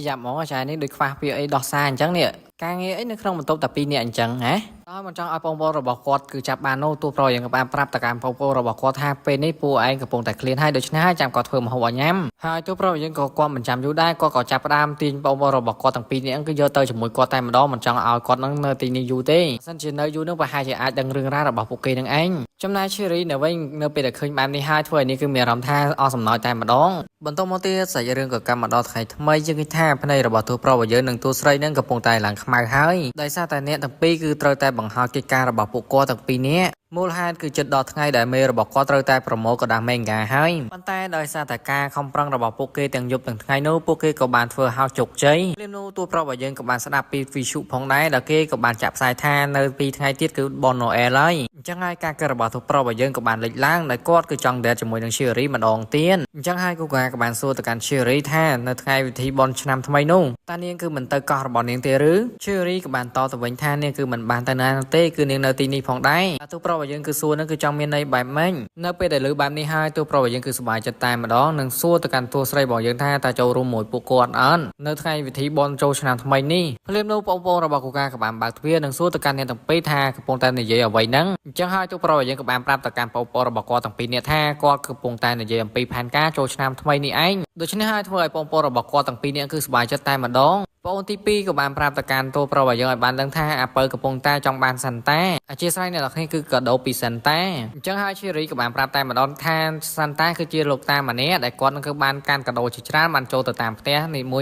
យ៉ាប់ហ្មងអាចារ្យនេះដូចខ្វះពាក្យអីដោះសារអញ្ចឹងនេះការងារអីនៅក្នុងបន្ទប់តែពីរនាក់អញ្ចឹងហ៎ដោយមិនចង់ឲ្យបងប្អូនរបស់គាត់គឺចាប់បាននោះទូប្រយ៉ាងក៏បានប្រាប់ទៅកាន់បងប្អូនរបស់គាត់ថាពេលនេះពួកឯងកំពុងតែឃ្លានហើយដូច្នេះហើយចាំគាត់ធ្វើម្ហូបឲ្យញ៉ាំហើយទូប្រយ៉ាងក៏គាត់មិនចាំយូរដែរគាត់ក៏ចាប់ផ្ដើមទាញបងប្អូនរបស់គាត់ទាំងពីរនាក់គឺយកទៅជាមួយគាត់តែម្ដងមិនចង់ឲ្យគាត់នឹងនៅទីនេះយូរទេសិនជានៅយូរនឹងប្រហែលជាអាចដឹងរឿងរ៉ាវរបស់ពួកគេនឹងឯងចំណែក Cherry នៅវិញនៅពេលដែលឃើញបែបនេះហើយធ្វើឲ្យនេះគឺមានអារម្មណ៍ថាអស់សំណោចតែម្ដងបន្តមកទៀតសាច់រឿងក៏កម្មមកដល់ថ្ងៃថ្មីយើងគិតថាភ្នែករបស់ទូប្ររបស់យើងនិងទូស្រីនឹងកំពុងតែឡើងខ្មៅហើយដោយសារតែអ្នកទាំងពីរគឺត្រូវតែបង្ហាញកិច្ចការរបស់ពួកគាត់ទាំងពីរនាក់មូលហេតុគឺចិត្តដល់ថ្ងៃដែលមេរបស់គាត់ត្រូវតែប្រមូលកដាស់មេងកាហើយប៉ុន្តែដោយសារតែការខំប្រឹងរបស់ពួកគេទាំងយប់ទាំងថ្ងៃនោះពួកគេក៏បានធ្វើឲ្យជោគជ័យព្រមនោះតួប្ររបស់យើងក៏បានស្ដាប់ពីវិទ្យុផងដែរដែលគេក៏បានចាក់ផ្សាយថានៅពីថ្ងៃទៀតគឺបនណូអែលហើយអញ្ចឹងហើយការកើតរបស់តួប្ររបស់យើងក៏បានលេចឡើងដែលគាត់គឺចង់ដេតជាមួយនឹង Cherry ម្ដងទៀតអញ្ចឹងហើយគូការក៏បានសួរទៅកាន់ Cherry ថានៅថ្ងៃពិធីបនឆ្នាំថ្មីនោះតើនាងគឺមិនទៅកោះរបស់នាងទេឬ Cherry ក៏បានតទៅវិញថានាងគឺមិនបានទៅណាទេគឺនាងនៅទីនេះផងដែរតួប្ររបស់យើងគឺសួរនឹងគឺចង់មានន័យបែបម៉េចនៅពេលដែលលើបែបនេះហើយតួប្ររបស់យើងគឺសប្បាយចិត្តតែម្ដងនិងសួរទៅកាន់តួស្រីរបស់យើងថាតើចូលរួមមួយពួកគាត់អត់នៅថ្ងៃពិធីបនចូលឆ្នាំថ្មីនេះភ្លាមនោះបងប្អូនរបស់គូការក៏បានបើកទ្វារនិងសួរទៅកាន់អ្នកទាំងពីរថាកំពុងតែនិយាយអ្វីហ្នឹងអញ្ចឹងហើយតួប្ររបស់យើងក៏បានប្រាប់ទៅកាន់បងប្អូនរបស់គាត់ទាំងពីរនាក់ថាគាត់កំពុងតែនិយាយអំពីផែនការចូលឆ្នាំថ្មីនេះឯងដូច្នេះហើយធ្វើឲ្យបងប្អូនរបស់គាត់ទាំងពីរនាក់គឺសប្បាយចិត្តតែម្ដងបងទី2ក៏បានប្រាប់ទៅកាន់តួប្ររបស់យើងឲ្យបានដឹងថាអាពៅកំពុងតែចង់បានសាន់តាអធិស្ឋានអ្នកនរគ្នាគឺកាដូពីសាន់តាអញ្ចឹងហើយ Cherry ក៏បានប្រាប់តែម្ដងថាសាន់តាគឺជាលោកតាម្នាក់ដែលគាត់នឹងគឺបានកាន់កាដូជាច្រើនបានចូលទៅតាមផ្ទះនីម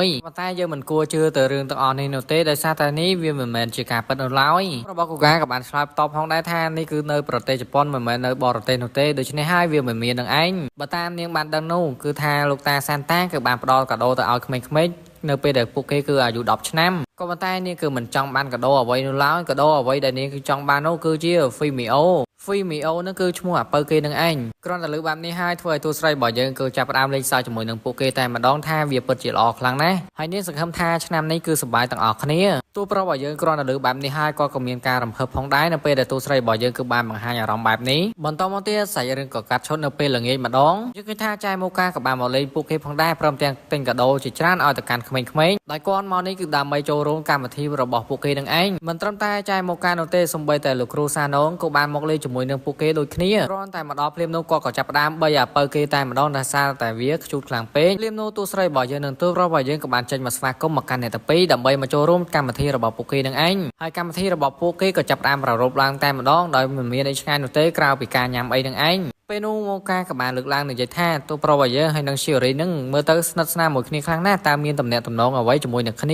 ួយប៉ុន្តែយើងមិនគួរជឿទៅរឿងទាំងអស់នេះនោះទេដោយសារតែនេះវាមិនមែនជាការពិតនោះឡើយរបស់គូការក៏បានឆ្លើយតបផងដែរថានេះគឺនៅប្រទេសជប៉ុនមិនមែននៅបរទេសនោះទេដូច្នេះហើយវាមិនមាននឹងឯងបើតាមនាងបានដឹងនោះគឺថាលោកតាសាន់តាគឺបានផ្ដល់កាដូទៅឲ្យក្មេងៗនៅពេលដែលពួកគេគឺអាយុ10ឆ្នាំក៏ប៉ុន្តែនាងគឺមិនចង់បានកាដូអ្វីនោះឡើយកាដូអ្វីដែលនាងគឺចង់បាននោះគឺជា Fumio នឹងគឺឈ្មោះអាពៅគេនឹងឯងគ្រាន់តែលើបែបនេះហើយធ្វើឲ្យតួស្រីរបស់យើងគឺចាប់ផ្ដើមលេងសើចជាមួយនឹងពួកគេតែម្ដងថាវាពិតជាល្អខ្លាំងណាស់ហើយនាងសង្ឃឹមថាឆ្នាំនេះគឺសប្បាយទាំងអស់គ្នាតួប្រុសរបស់យើងគ្រាន់តែលើបែបនេះហើយក៏មានការរំភើបផងដែរនៅពេលដែលតួស្រីរបស់យើងគឺបានបង្ហាញអារម្មណ៍បែបនេះបន្តមកទៀតសាច់រឿងក៏កាត់ឈុតនៅពេលល្ងាចម្ដងយើងគិតថាចែម៉ូកាក៏បានមកលេងពួកគេផងដែរព្រមទាំងទិញកាដូជាច្រើនឲ្យទៅកាន់ក្មេងៗដោយគាត់មកនេះគឺដើម្បីចូលរួមកម្មវិធីរបស់ពួកគេនឹងឯងមិនត្រឹមតែចែម៉ូកានោះទេសូម្បីតែលោកគ្រូសាណូងក៏បានមកលេងជាមួយនឹងពួកគេដូចគ្នាគ្រាន់តែមកដល់ភ្លាមនោះគាត់ក៏ចាប់ផ្ដើមបីអាពៅគេតែម្ដងដោយសារតែវាខ្ជូតខ្លាំងពេកភ្លាមនោះតួស្រីរបស់យើងនឹងតួរបស់យើងក៏បានចេញមកស្វាគមន៍មកកាន់អ្នកទាំងពីរដើម្បីមកចូលរួមកម្មវិធីរបស់ពួកគេនឹងឯងហើយកម្មវិធីរបស់ពួកគេក៏ចាប់ផ្ដើមប្រារព្ធឡើងតែម្ដងដោយមិនមានអីឆ្ងាយនោះទេក្រៅពីការញ៉ាំអីនឹងឯងពេលនោះមកការក៏បានលើកឡើងនិយាយថាតួប្រុសរបស់យើងហើយនឹង Cherry នឹងមើលទៅស្និទ្ធស្នាលមួយគ្នាខ្លាំងណាស់តើមានទំនាក់ទំនងអ្វីជាមួយនឹងគ្នា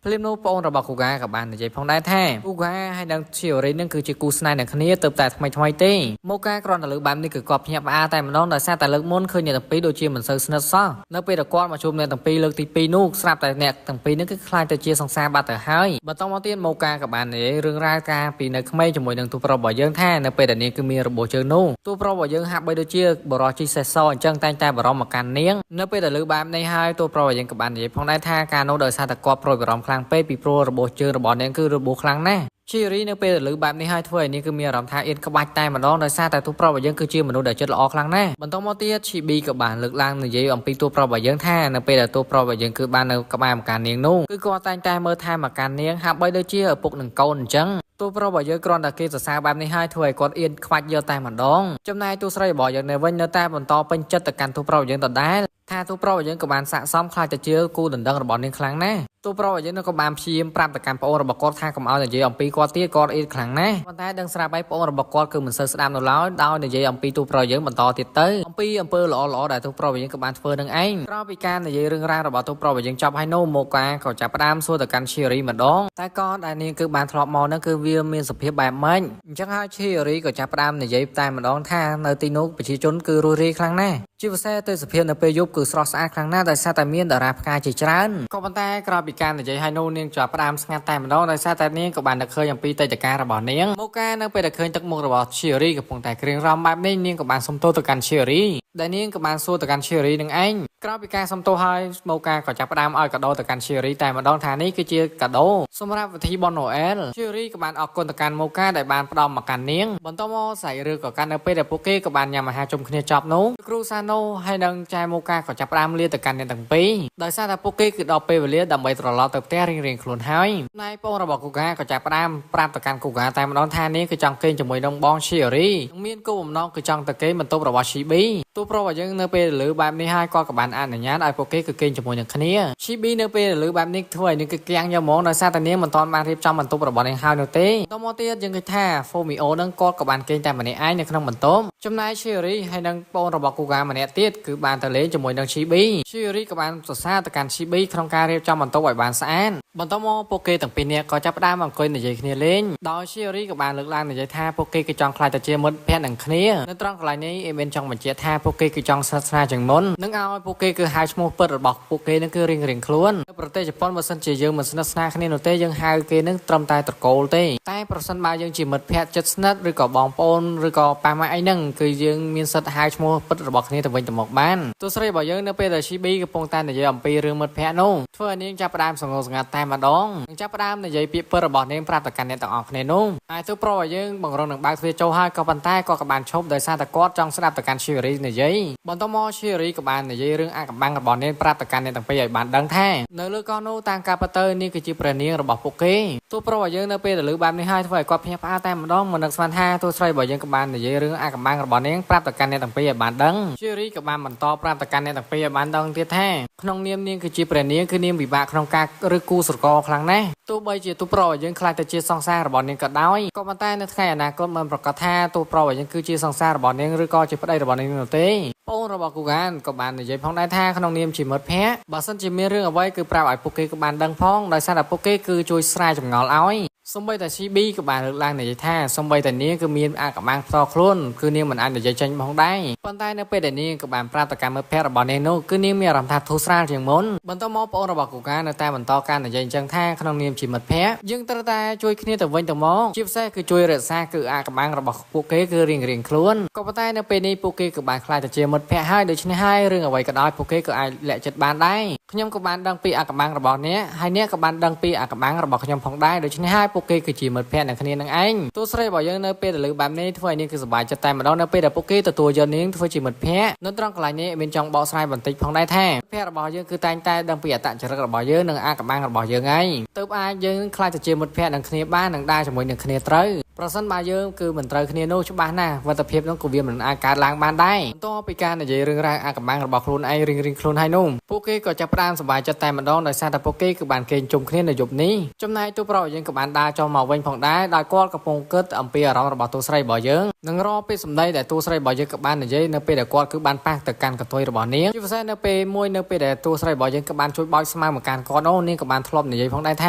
ភ្លាមនោះបងប្អូនរបស់គូការក៏បាននិយាយផងដែរថាគូការហើយនឹង Cherry នឹងគឺជាគូស្នេហ៍នឹងគ្នាទើបតែថ្មីទេមកការគ្រាន់តែលើកបែបនេះគឺគាត់ភ្ញាក់ផ្អើលតែម្ដងដោយសារតែលើកមុនឃើញអ្នកទាំងពីរដូចជាមិនសូវស្និទ្ធសោះនៅពេលដែលគាត់មកជួបអ្នកទាំងពីរលើកទី2នោះស្រាប់តែអ្នកទាំងពីរនេះគឺខ្លាចទៅជាសង្សារបាត់ទៅហើយបន្តមកទៀតមកការក៏បាននិយាយរឿងរ៉ាវការពីនៅក្មេងជាមួយនឹងតួប្រុសរបស់យើងថានៅពេលដែលនាងគឺមានរបួសជើងនោះតួប្រុសរបស់យើងហាក់បីដូចជាបរិសុទ្ធជីសេះសអញ្ចឹងតែងតែបារម្ភមកកាន់នាងនៅពេលដែលលើបែបនេះហើយតួប្រុសរបស់យើងក៏បាននិយាយផងដែរថាការនោះដោយសារតែគាត់ប្រួយបារម្ភខ្លាំងពេកពីព្រោះរបួសជើងរបស់នាងគឺរបួសខ្លាំងណាស់ Cherry នៅពេលលើបែបនេះហើយធ្វើឲ្យនាងគឺមានអារម្មណ៍ថាអៀនក្បាច់តែម្ដងដោយសារតែតួប្រុសរបស់យើងគឺជាមនុស្សដែលចិត្តល្អខ្លាំងណាស់បន្តមកទៀត Chibi ក៏បានលើកឡើងនិយាយអំពីតួប្រុសរបស់យើងថានៅពេលដែលតួប្រុសរបស់យើងគឺបាននៅក្បែរម្កាននាងនោះគឺគាត់តែងតែមើលថែម្កាននាងហាក់បីដូចជាឪពុកនឹងកូនអញ្ចឹង ទូប្រុសរបស់យើងគ្រាន់តែគេសរសើរបែបនេះហើយធ្វើឲ្យគាត់អៀនខ្វាច់យកតែម្ដងចំណែកទូស្រីរបស់យើងនៅវិញនៅតែបន្តពេញចិត្តទៅកាន់ទូប្រុសរបស់យើងដដែលថាទូប្រុសរបស់យើងក៏បានស័ក្តិសមខ្លាចទៅជាគូដណ្ដឹងរបស់នាងខ្លាំងណាស់ទូប្រុសរបស់យើងក៏បានព្យាយាមប្រាប់ទៅកាន់ប្អូនរបស់គាត់ថាកុំឲ្យនិយាយអំពីគាត់ទៀតគាត់អៀនខ្លាំងណាស់ប៉ុន្តែដឹងស្រាប់ហើយប្អូនរបស់គាត់គឺមិនសូវស្ដាប់នៅឡើយដោយនិយាយអំពីទូប្រុសយើងបន្តទៀតទៅអំពីអំពើល្អៗដែលទូប្រុសរបស់យើងក៏បានធ្វើនឹងឯងក្រោយពីការនិយាយរឿងរ៉ាវរបស់ទូប្រុសរបស់យើងចប់ហើយនោះម៉ូកាក៏ចាប់ផ្ដើមសួរទៅកាន់ឈីរីម្ដងតែគាត់ដែលនាងគឺបានធ្លាប់មកនឹងគឺវាមានសភាពបែបម៉េចអញ្ចឹងហើយឈីរីក៏ចាប់ផ្ដើមនិយាយតែម្ដងថានៅទីនោះប្រជាជនគឺរស់រាយខ្លាំងណាស់ជាពិសេសទេសភាពនៅពេលយប់គឺស្រស់ស្អាតខ្លាំងណាស់ដោយសារតែមានតារាផ្កាជាច្រើនក៏ប៉ុន្តែក្រោយពីការនិយាយហើយនោះនាងចាប់ផ្ដើមស្ងាត់តែម្ដងដោយសារតែនាងក៏បាននឹកឃើញអំពីតីតការរបស់នាងម៉ូកានៅពេលដែលឃើញទឹកមុខរបស់ឈីរីកំពុងតែក្រៀមក្រំបែបនេះនាងក៏បានសុំទោសទៅកាន់ឈីរីដែលនាងក៏បានសួរទៅកាន់ឈីរីនឹងឯងក្រោយពីការសុំទោសហើយម៉ូកាក៏ចាប់ផ្ដើមឲ្យកាដូទៅកាន់ឈីរីតែម្ដងថានេះគឺជាកាដូសម្រាប់ពិធីបុណ្យណូអែលឈីរីក៏បានអរគុណទៅកាន់ម៉ូកាដែលបានផ្ដល់មកកាន់នាងបន្តមកសាច់រឿងក៏កាន់នៅពេលដែលពួកគេក៏បានញ៉ាំអាហារជុំគ្នាចប់នោះគ្រូសាណូហើយនិងចែម៉ូកាក៏ចាប់ផ្ដើមលាទៅកាន់អ្នកទាំងពីរដោយសារតែពួកគេគឺដល់ពេលវេលាដើម្បីត្រឡប់ទៅផ្ទះរៀងៗខ្លួនហើយណៃបងរបស់គូកាក៏ចាប់ផ្ដើមប្រាប់ទៅកាន់គូកាតែម្ដងថានាងគឺចង់គេងជាមួយនឹងបងឈីរីនិងមានគោលបំណងគឺចង់ទៅគេងបន្ទប់របស់ឈីប៊ីទូប្រុសរបស់យើងនៅពេលលើបែបនេះហើយគាត់ក៏បានអនុញ្ញាតឲ្យពួកគេគឺគេងជាមួយនឹងគ្នាឈីប៊ីនៅពេលលើបែបនេះធ្វើឲ្យនាងគឺគាំងយកហ្មងដោយសារតែនាងមិនទាន់បានរៀបចំបន្ទប់របស់នាងហើយនោះទេតមកទៀតយើងឃើញថាហ្វូមីអូនឹងគាត់ក៏បានគេងតែម្នាក់ឯងនៅក្នុងបន្ទប់ចំណែកឈីរីហើយនិងបងរបស់គូកាម្នាក់ទៀតគឺបានទៅលេងជាមួយនឹងឈីប៊ីឈីរីក៏បានសរសើរទៅកាន់ឈីប៊ីក្នុងការរៀបចំបន្ទប់ឲ្យបានស្អាតបន្ទាប់មកពួកគេទាំងពីរនាក់ក៏ចាប់ផ្ដើមអង្គុយនិយាយគ្នាលេងដោយឈីរីក៏បានលើកឡើងនិយាយថាពួកគេគឺចង់ខ្លាចទៅជាមិត្តភក្តិនឹងគ្នានៅត្រង់កន្លែងនេះអេមានចង់បញ្ជាក់ថាពួកគេគឺចង់ស្និទ្ធស្នាលជាងមុននឹងឲ្យពួកគេគឺហៅឈ្មោះពិតរបស់ពួកគេនឹងគឺរៀងៗខ្លួននៅប្រទេសជប៉ុនបើសិនជាយើងមិនស្និទ្ធស្នាលគ្នានោះទេយើងហៅគេនឹងត្រឹមតែត្រកូលទេតែប្រសិនបើយើងជាមិត្តភក្តិជិតស្និទ្ធឬក៏បងប្អូនឬក៏ប៉ាម៉ាក់អីហ្នឹងគឺយើងមានសិទ្ធិហៅឈ្មោះពិតរបស់គ្នាទៅវិញទៅមកបានទោះស្រីរបស់យើងនៅពេលដែលឈីប៊ីកំពុងតែនិយាយអំពីរឿងមិត្តភក្តិនោះធ្វើឲ្យនាងចាប់ផ្ដើមសងសង្ហាត់តែម្ដងនឹងចាប់ផ្ដើមនិយាយពាក្យពិតរបស់នាងប្រាប់ទៅកាន់អ្នកទាំងអស់គ្នានោះហើយទូប្រុសរបស់យើងបង្រងនឹងបើកទ្វារចូលហើយក៏ប៉ុន្តែគាត់ក៏បានឈប់ដោយសារតែគាត់ចង់ស្ដាប់ទៅកាន់ឈីរីនិយាយបន្ទាប់មកឈីរីក៏បាននិយាយរឿងអាកំបាំងរបស់នាងប្រាប់ទៅកាន់អ្នកទាំងពីរឲ្យបានដឹងថានៅលើកោះនោះតាមការពិតទៅនាងគឺជាព្រះនាងរបស់ពួកគេទូប្រុសរបស់យើងនៅពេលដែលលើបែបនេះហើយធ្វើឲ្យគាត់ភ្ញាក់ផ្អើលតែម្ដងមិននឹកស្មានថាទូស្រីរបស់យើងក៏បាននិយាយរឿងអាកំបាំងរបស់នាងប្រាប់ទៅកាន់អ្នកទាំងពីរឲ្យបានដឹងឈីរីក៏បានបន្តប្រាប់ទៅកាន់អ្នកទាំងពីរឲ្យបានដឹងទៀតថាក្នុងនាមនាងគឺជាព្រះនាងគឺនាងពិបាកក្នុងការឬគូស្រករខ្លាំងណាស់ទោះបីជាទូប្រុសរបស់យើងខ្លាចទៅជាសង្សាររបស់នាងក៏ដោយក៏ប៉ុន្តែនៅថ្ងៃអនាគតមិនប្រកាសថាទូប្រុសរបស់យើងគឺជាសង្សាររបស់នាងឬក៏ជាប្តីរបស់នាងនោះទេបងរបស់គូកានក៏បាននិយាយផងដែរថាក្នុងនាមជាមិត្តភក្តិបើសិនជាមានរឿងអ្វីគឺប្រាប់ឲ្យពួកគេក៏បានដឹងផងដោយសារតែពួកគេគឺជួយស្រាយចម្ងល់ឲ្យសូម្បីតែ CB ក៏បានលើកឡើងនិយាយថាសូម្បីតែនាងគឺមានអាកំបាំងផ្ទាល់ខ្លួនគឺនាងមិនអាចនិយាយចេញផងដែរប៉ុន្តែនៅពេលដែលនាងក៏បានប្រាប់ទៅកាន់មិត្តភក្តិរបស់នាងនោះគឺនាងមានអារម្មណ៍ថាធូរស្រាលជាងមុនបន្ទាប់មកបងរបស់គូកានៅតែបន្តការនិយាយអញ្ចឹងថាក្នុងនាមជាមិត្តភក្តិយើងត្រូវតែជួយគ្នាទៅវិញទៅមកជាពិសេសគឺជួយរក្សាគឺអាកំបាំងរបស់ពួកគេគឺរៀងៗខ្លួនក៏ប៉ុន្តែនៅពេលនេះពួកគេក៏បានខ្លាចទៅជាមិត្តភក្តិហើយដូច្នេះហើយរឿងអ្វីក៏ដោយពួកគេក៏អាចលាក់ចិត្តបានដែរខ្ញុំក៏បានដឹងពីអាកំបាំងរបស់អ្នកហើយអ្នកក៏បានដឹងពីអាកំបាំងរបស់ខ្ញុំផងដែរដូច្នេះហើយពួកគេគឺជាមិត្តភក្តិនឹងគ្នានឹងឯងទូស្រីរបស់យើងនៅពេលដែលលើបែបនេះធ្វើឲ្យនាងគឺសប្បាយចិត្តតែម្ដងនៅពេលដែលពួកគេទទួលយកនាងធ្វើជាមិត្តភក្តិនៅត្រង់កន្លែងនេះមានចង់បកស្រាយបន្តិចផងដែរថាមិត្តភក្តិរបស់យើងគឺតែងតែដឹងពីអត្តចរិតរបស់យើងនិងអាកំបាំងរបស់យើងឯងទើបអាចយើងខ្លាចទៅជាមិត្តភក្តិនឹងគ្នាបាននិងដើរជាមួយនឹងគ្នាត្រូវប្រសិនបើយើងគឺមិនត្រូវគ្នានោះច្បាស់ណាស់វត្តភាពនោះក៏វាមិនអាចកើតឡើងបានដែរបន្ទាប់ពីការនិយាយរឿងរ៉ាវអាកំបាំងរបស់ខ្លួនឯងរៀងៗខ្លួនហើយនោះពួកគេក៏ចាប់ផ្ដើមសប្បាយចិត្តតែម្ដងដោយសារតែពួកគេគឺបានគេងជុំគ្នានៅយប់នេះចំណែកទូប្រុសយើងក៏បានដើរចូលមកវិញផងដែរដោយគាត់កំពុងគិតអំពីអារម្មណ៍របស់ទូស្រីរបស់យើងនិងរកពេលសម្ដីដែលទូស្រីរបស់យើងក៏បាននិយាយនៅពេលដែលគាត់គឺបានប៉ះទៅកាន់កន្ទុយរបស់នាងជាពិសេសនៅពេលមួយនៅពេលដែលទូស្រីរបស់យើងក៏បានជួយបោចស្មៅមកកាន់គាត់នោះនាងក៏បានធ្លាប់និយាយផងដែរថ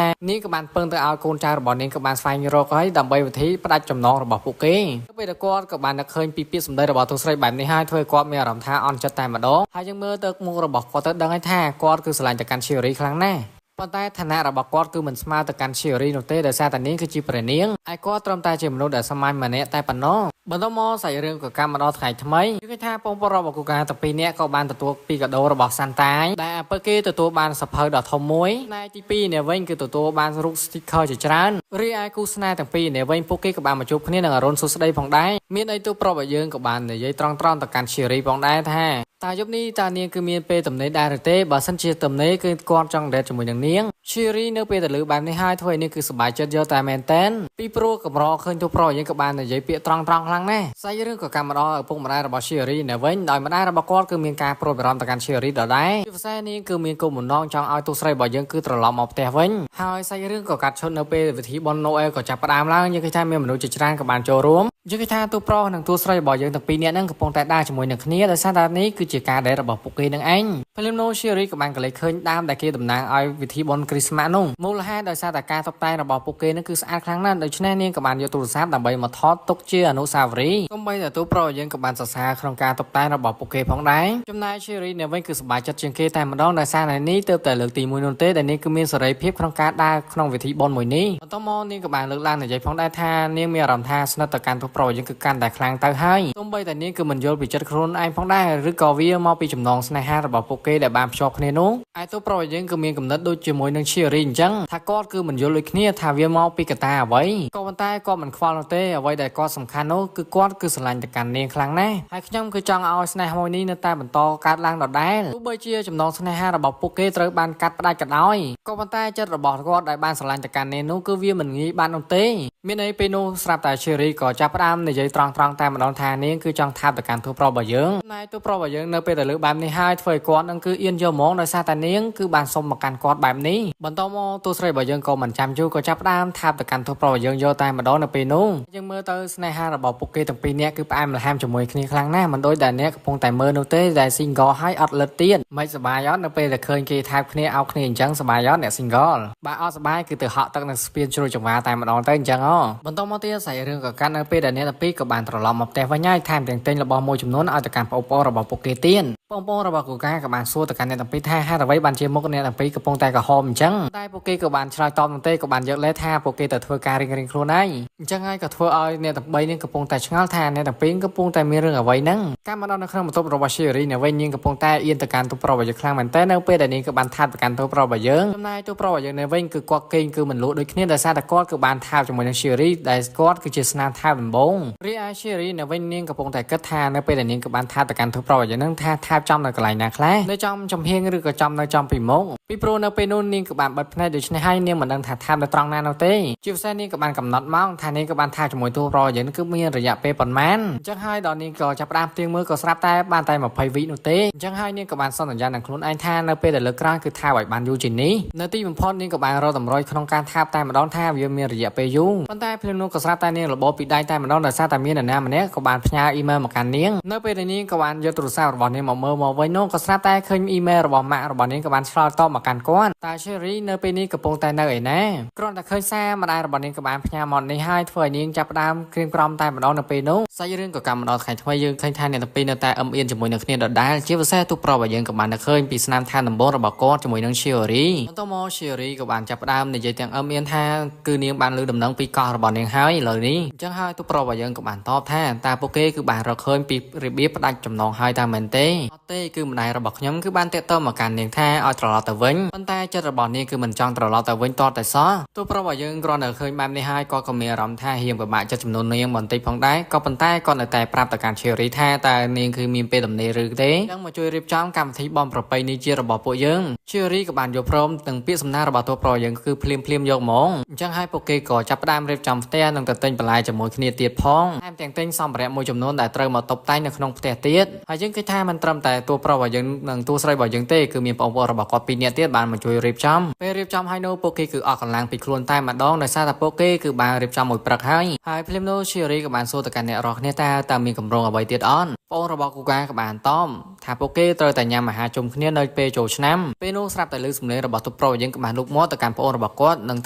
ានាងក៏បានពឹងទៅឲ្យកូនចៅរបស់នាងក៏បានស្វែងរកហើយដើម្បីវិធីផ្ដាច់ចំណងរបស់ពួកគេនៅពេលដែលគាត់ក៏បាននឹកឃើញពីពាក្យសម្ដីរបស់ទូស្រីបែបនេះហើយធ្វើឲ្យគាត់មានអារម្មណ៍ថាអន់ចិត្តតែម្ដងហើយយើងមើលទៅមុខរបស់គាត់ទៅដឹងហើយថាគាត់គឺស្រឡាញ់ទៅកាន់ឈីរីខ្លាំងណាស់ប៉ុន្តែឋានៈរបស់គាត់គឺមិនស្មើទៅកាន់ឈីរីនោះទេដោយសារតែនាងគឺជាព្រះនាងហើយគាត់ត្រឹមតែជាមនុស្សដែលសាមញ្ញម្នាក់តែប៉ុណ្ណោះបន្ទាប់មកសាច់រឿងក៏កម្មមកដល់ថ្ងៃថ្មីគឺគេថាបងប្រុសរបស់គូកាទាំងពីរនាក់ក៏បានទទួលពីកាដូរបស់សាន់តាយដែលពេលគេទទួលបានសភៅដ៏ធំមួយផ្នែកទី2នេះវិញគឺទទួលបានរូប sticker ជាច្រើនរីឯគូស្នេហ៍ទាំងពីរនេះវិញពួកគេក៏បានមកជួបគ្នានឹងអរុនសុស្ដីផងដែរមានអីទូប្រុសរបស់យើងក៏បាននិយាយត្រង់ៗទៅកាន់ឈីរីផងដែរថាត តែយប់នេះតានាងគឺមានពេលទំនេរដែរឬទេបើសិនជាទំនេរគឺគាត់ចង់ដេតជាមួយនឹងនាងឈីរីនៅពេលទៅលើបែបនេះហើយធ្វើឲ្យនាងគឺសប្បាយចិត្តយកតែមែនតែនពីព្រោះកម្រឃើញទូប្រុសយើងក៏បាននិយាយពាក្យត្រង់ខ្លាំងណាស់សាច់រឿងក៏កម្មម្ដងឪពុកម្ដាយរបស់ឈីរីនៅវិញដោយម្ដាយរបស់គាត់គឺមានការប្រួយបារម្ភទៅកាន់ឈីរីដដែលជាពិសេសនាងគឺមានគោលបំណងចង់ឲ្យទូស្រីរបស់យើងគឺត្រឡប់មកផ្ទះវិញហើយសាច់រឿងក៏កាត់ឈុតនៅពេលវិធីបុណ្យណូអែលក៏ចាប់ផ្ដើមឡើងយើងគិតថាមានមនុស្សជាច្រើនក៏បានចូលរួមយើងគិតថាទូប្រុសនិងទូស្រីរបស់យើងទាំងពីរនាក់ហ្នឹងកំពុងតែដើរជាមួយនឹងគ្នាដោយសារតែនេះគឺជាការដេតរបស់ពួកគេនឹងឯងពេលនោះឈីរីក៏បានកលេចឃើញដើមដែលគេតំណាងឲ្យវិធីបុណ្យគ្រីស្មាស់នោះមូលហេតុដោយសារតែការតុបតែងរបស់ពួកគេនឹងគឺស្អាតខ្លាំងណាស់ដូច្នេះនាងក៏បានយកទូរស័ព្ទដើម្បីមកថតទុកជាអនុស្សាវរីយ៍សូម្បីតែទូប្រុសយើងក៏បានសរសើរក្នុងការតុបតែងរបស់ពួកគេផងដែរចំណែកឈីរីនៅវិញគឺសប្បាយចិត្តជាងគេតែម្ដងដោយសារតែនេះទើបតែលើកទី1នោះទេដែលនាងគឺមានសេរីភាពក្នុងការដើរក្នុងវិធីបុណ្យមួយនេះបន្តមកនាងក៏បានលើកឡើងនិយាយផងដែរថានាងមានអារម្មណ៍ថាស្និទ្ធទៅកាន់ទូប្រុសយើងគឺកាន់តែខ្លាំងទៅហើយសូម្បីតែនាងគឺមិនយល់ពីចិត្តខ្លួនឯងផងដែរឬក៏វាមកពីចំណងស្នេហារបស់ពួកគេដែលបានភ្ជាប់គ្នានោះឯទូប្រុសយើងគឺមានគំនិតដូចជាមួយនឹងឈីរីអញ្ចឹងថាគាត់គឺមិនយល់ដូចគ្នាថាវាមកពីកត្តាអ្វីក៏ប៉ុន្តែគាត់មិនខ្វល់នោះទេអ្វីដែលគាត់សំខាន់នោះគឺគាត់គឺស្រឡាញ់ទៅកាន់នាងខ្លាំងណាស់ហើយខ្ញុំគឺចង់ឲ្យស្នេហ៍មួយនេះនៅតែបន្តកើតឡើងដដែលទោះបីជាចំណងស្នេហារបស់ពួកគេត្រូវបានកាត់ផ្ដាច់ក៏ដោយក៏ប៉ុន្តែចិត្តរបស់គាត់ដែលបានស្រឡាញ់ទៅកាន់នាងនោះគឺវាមិនងាយបាននោះទេមានអីពេលនោះស្រាប់តែឈីរីក៏ចាប់ផ្ដើមនិយាយត្រង់តែម្ដងថានាងគឺចង់ថាបទៅកាន់ទូប្រុសរបស់យើងណែទូប្រុសរបស់យើងនៅពេលទៅលើបែបនេះហើយធ្វើឲ្យគាត់នឹងគឺអៀនយកហ្មងដោយសារតែនាងគឺបានសុំមកកាន់គាត់បែបនេះបន្តមកទូស្រីរបស់យើងក៏មិនចាំយូរក៏ចាប់ផ្ដើមថាបទៅកាន់ទូប្រុសរបស់យើងយកតែម្ដងនៅពេលនោះយើងមើលទៅស្នេហារបស់ពួកគេទាំងពីរនាក់គឺផ្អែមល្ហែមជាមួយគ្នាខ្លាំងណាស់មិនដូចតែអ្នកកំពុងតែមើលនោះទេដែល single ហើយអត់លិតទៀតមិនសប្បាយអត់នៅពេលដែលឃើញគេថែបគ្នាអោបគ្នាអញ្ចឹងសប្បាយអត់អ្នក single បើអត់សប្បាយគឺទៅហក់ទឹកនឹងស្ពានជ្រួយចង្វាតែម្ដងទៅអញ្ចឹងបន្តមកទៀតសាច់រឿងក៏កាន់នៅពេលដែលអ្នកទាំងពីរក៏បានត្រឡប់មកផ្ទះវិញហើយថែមទាំងទិញរបស់មួយចំនួនឲ្យទៅកាន់ប្អូនរបស់ពួកគេទៀតបងប្អូនរបស់គូកាក៏បានសួរទៅកាន់អ្នកទាំងពីរថាហេតុអ្វីបានជាមុខអ្នកទាំងពីរកំពុងតែក្រហមអញ្ចឹងតែពួកគេក៏បានឆ្លើយតបនោះទេក៏បានយកលេសថាពួកគេទៅធ្វើការរៀងខ្លួនឯងអញ្ចឹងហើយក៏ធ្វើឲ្យអ្នកទាំង3នេះកំពុងតែឆ្ងល់ថាអ្នកទាំងពីរកំពុងតែមានរឿងអ្វីហ្នឹងការមកដល់នៅក្នុងបន្ទប់របស់ឈីរីនៅវិញនាងកំពុងតែអៀនទៅកាន់ទូប្រុសរបស់យើងខ្លាំងមែនតើនៅពេលដែលនាងក៏បានថាបទៅកាន់ទូប្រុសរបស់យើងចំណែកទូប្រុសរបស់យើងនៅវិញគឺគាត់គេងគឺមិនលក់ដូចគ្នាដោយសារតែគាត់គឺបានថាបជាមួយនឹងឈីរីដែលគាត់គឺជាស្នាមថាបដំបងរីឯឈីរីនៅវិញនាងកំពុងតែគិតថានៅពេលដែលនាងក៏បានថាបទៅកាន់ទូប្រុសរបស់យើងហ្នឹងថាបចំនៅកន្លែងណាខ្លះនៅចំចំហៀងឬក៏ចំនៅចំពីមុខពីព្រោះនៅពេលនោះនាងក៏បានបិទភ្នែកដូច្នេះហើយនាងមិនដឹងថាថាបនៅត្រង់ណានោះទេជាពិសេសនាងក៏បានកំណត់ម៉ោងថានាងក៏បានថាជាមួយទូប្រុសយើងគឺមានរយៈពេលប៉ុន្មានអញ្ចឹងហើយដល់នាងក៏ចាប់ផ្ដើមផ្ទៀងមើលក៏ស្រាប់តែបានតែ20វិនោះទេអញ្ចឹងហើយនាងក៏បានសន្យានឹងខ្លួនឯងថានៅពេលដែលលើកក្រោយគឺថាឲ្យបានយូរជាងនេះនៅទីបំផុតនាងក៏បានរកតម្រុយក្នុងការថាបតែម្ដងថាវាមានរយៈពេលយូរប៉ុន្តែភ្លាមនោះក៏ស្រាប់តែនាងរបបពីដៃតែម្ដងដោយសារតែមាននរណាម្នាក់ក៏បានផ្ញើអ៊ីមែលមកកាន់នាងនៅពេលដែលនាងក៏បានយកទូរស័ព្ទរបស់នាងមកមើលមកវិញនោះក៏ស្រាប់តែឃើញអ៊ីមែលរបស់ម៉ាក់របស់នាងក៏បានឆ្លើយតបមកកាន់គាត់តែ Cherry នៅពេលនេះកំពុងតែនៅឯណាគ្រាន់តែឃើញសារម្ដាយរបស់នាងក៏បានផ្ញើមកនេះហើយធ្វើឲ្យនាងចាប់ផ្ដើមក្រៀមក្រំតែម្ដងនៅពេលនោះសាច់រឿងក៏កម្មមកដល់ថ្ងៃថ្មីយើងឃើញថាអ្នកទាំងពីរនៅតែអឹមអៀនជាមួយនឹងគ្នាដដែលជាពិសេសទូប្រុសរបស់យើងក៏បានឃើញពីស្នាមឋានដំបូងរបស់គាត់ជាមួយនឹង Cherry បន្តមក Cherry ក៏បានចាប់ផ្ដើមនិយាយទាំងអឹមអៀនថាគឺនាងបានលើដំណឹងពីកោះរបស់នាងហើយឥឡូវនេះអញ្ចឹងហើយទូប្រុសរបស់យើងក៏បានតបថាតើពួកគេគឺបានរកឃើញពីរបៀបផ្ដាច់ចំណងហើយតើមែនទេអត់ទេគឺម្ដាយរបស់ខ្ញុំគឺបានតាក់ទងមកកាន់នាងថាឲ្យត្រឡប់ទៅវិញប៉ុន្តែចិត្តរបស់នាងគឺមិនចង់ត្រឡប់ទៅវិញតតែសោះទូប្រុសរបស់យើងគ្រាន់តែឃើញបែបនេះហើយគាត់ក៏មានអារម្មណ៍ថារៀងពិបាកចិត្តចំនួននាងបន្តិចផងដែរក៏ប៉ុន្តែគាត់នៅតែប្រាប់ទៅកាន់ Cherry ថាតើនាងគឺមានពេលដំណេរឬទេអញ្ចឹងមកជួយរៀបចំកម្មវិធីបំប្រពៃណីជារបស់ពួកយើង Cherry ក៏បានយកព្រមទាំងពាក្យសំណារបស់ទូប្រុសយើងគឺភ្លាមយកហ្មងអញ្ចឹងហើយពួកគេក៏ចាប់ផ្ដើមរៀបចំផ្ទះនិងទៅទិញបន្លែជាមួយគ្នាទៀតផងថែមទាំងទិញសម្ភារៈមួយចំនួនដែលត្រូវមកតុបតែងនៅក្នុងផ្ទះទៀតហើយយើងគិតថាមិនត្រឹមតែទូប្រុសរបស់យើងនិងទូស្រីរបស់យើងទេគឺមានបងប្អូនរបស់គាត់ពីរនាក់ទៀតបានមកជួយរៀបចំពេលរៀបចំហើយនោះពួកគេគឺអស់កម្លាំងពីខ្លួនតែម្ដងដោយសារតែពួកគេគឺបានរៀបចំមួយព្រឹកហើយភ្លាមនោះ Cherry ក៏បានសួរទៅកាន់អ្នករាល់គ្នាតើមានកម្រងអ្វីទៀតអត់បងរបស់គូកាក៏បានតបថាពួកគេត្រូវតែញ៉ាំអាហារជុំគ្នានៅពេលចូលឆ្នាំពេលនោះស្រាប់តែលើសំឡេងរបស់ទូប្រុសយើងក៏បានលូកមាត់ទៅកាន់បងរបស់គាត់នឹង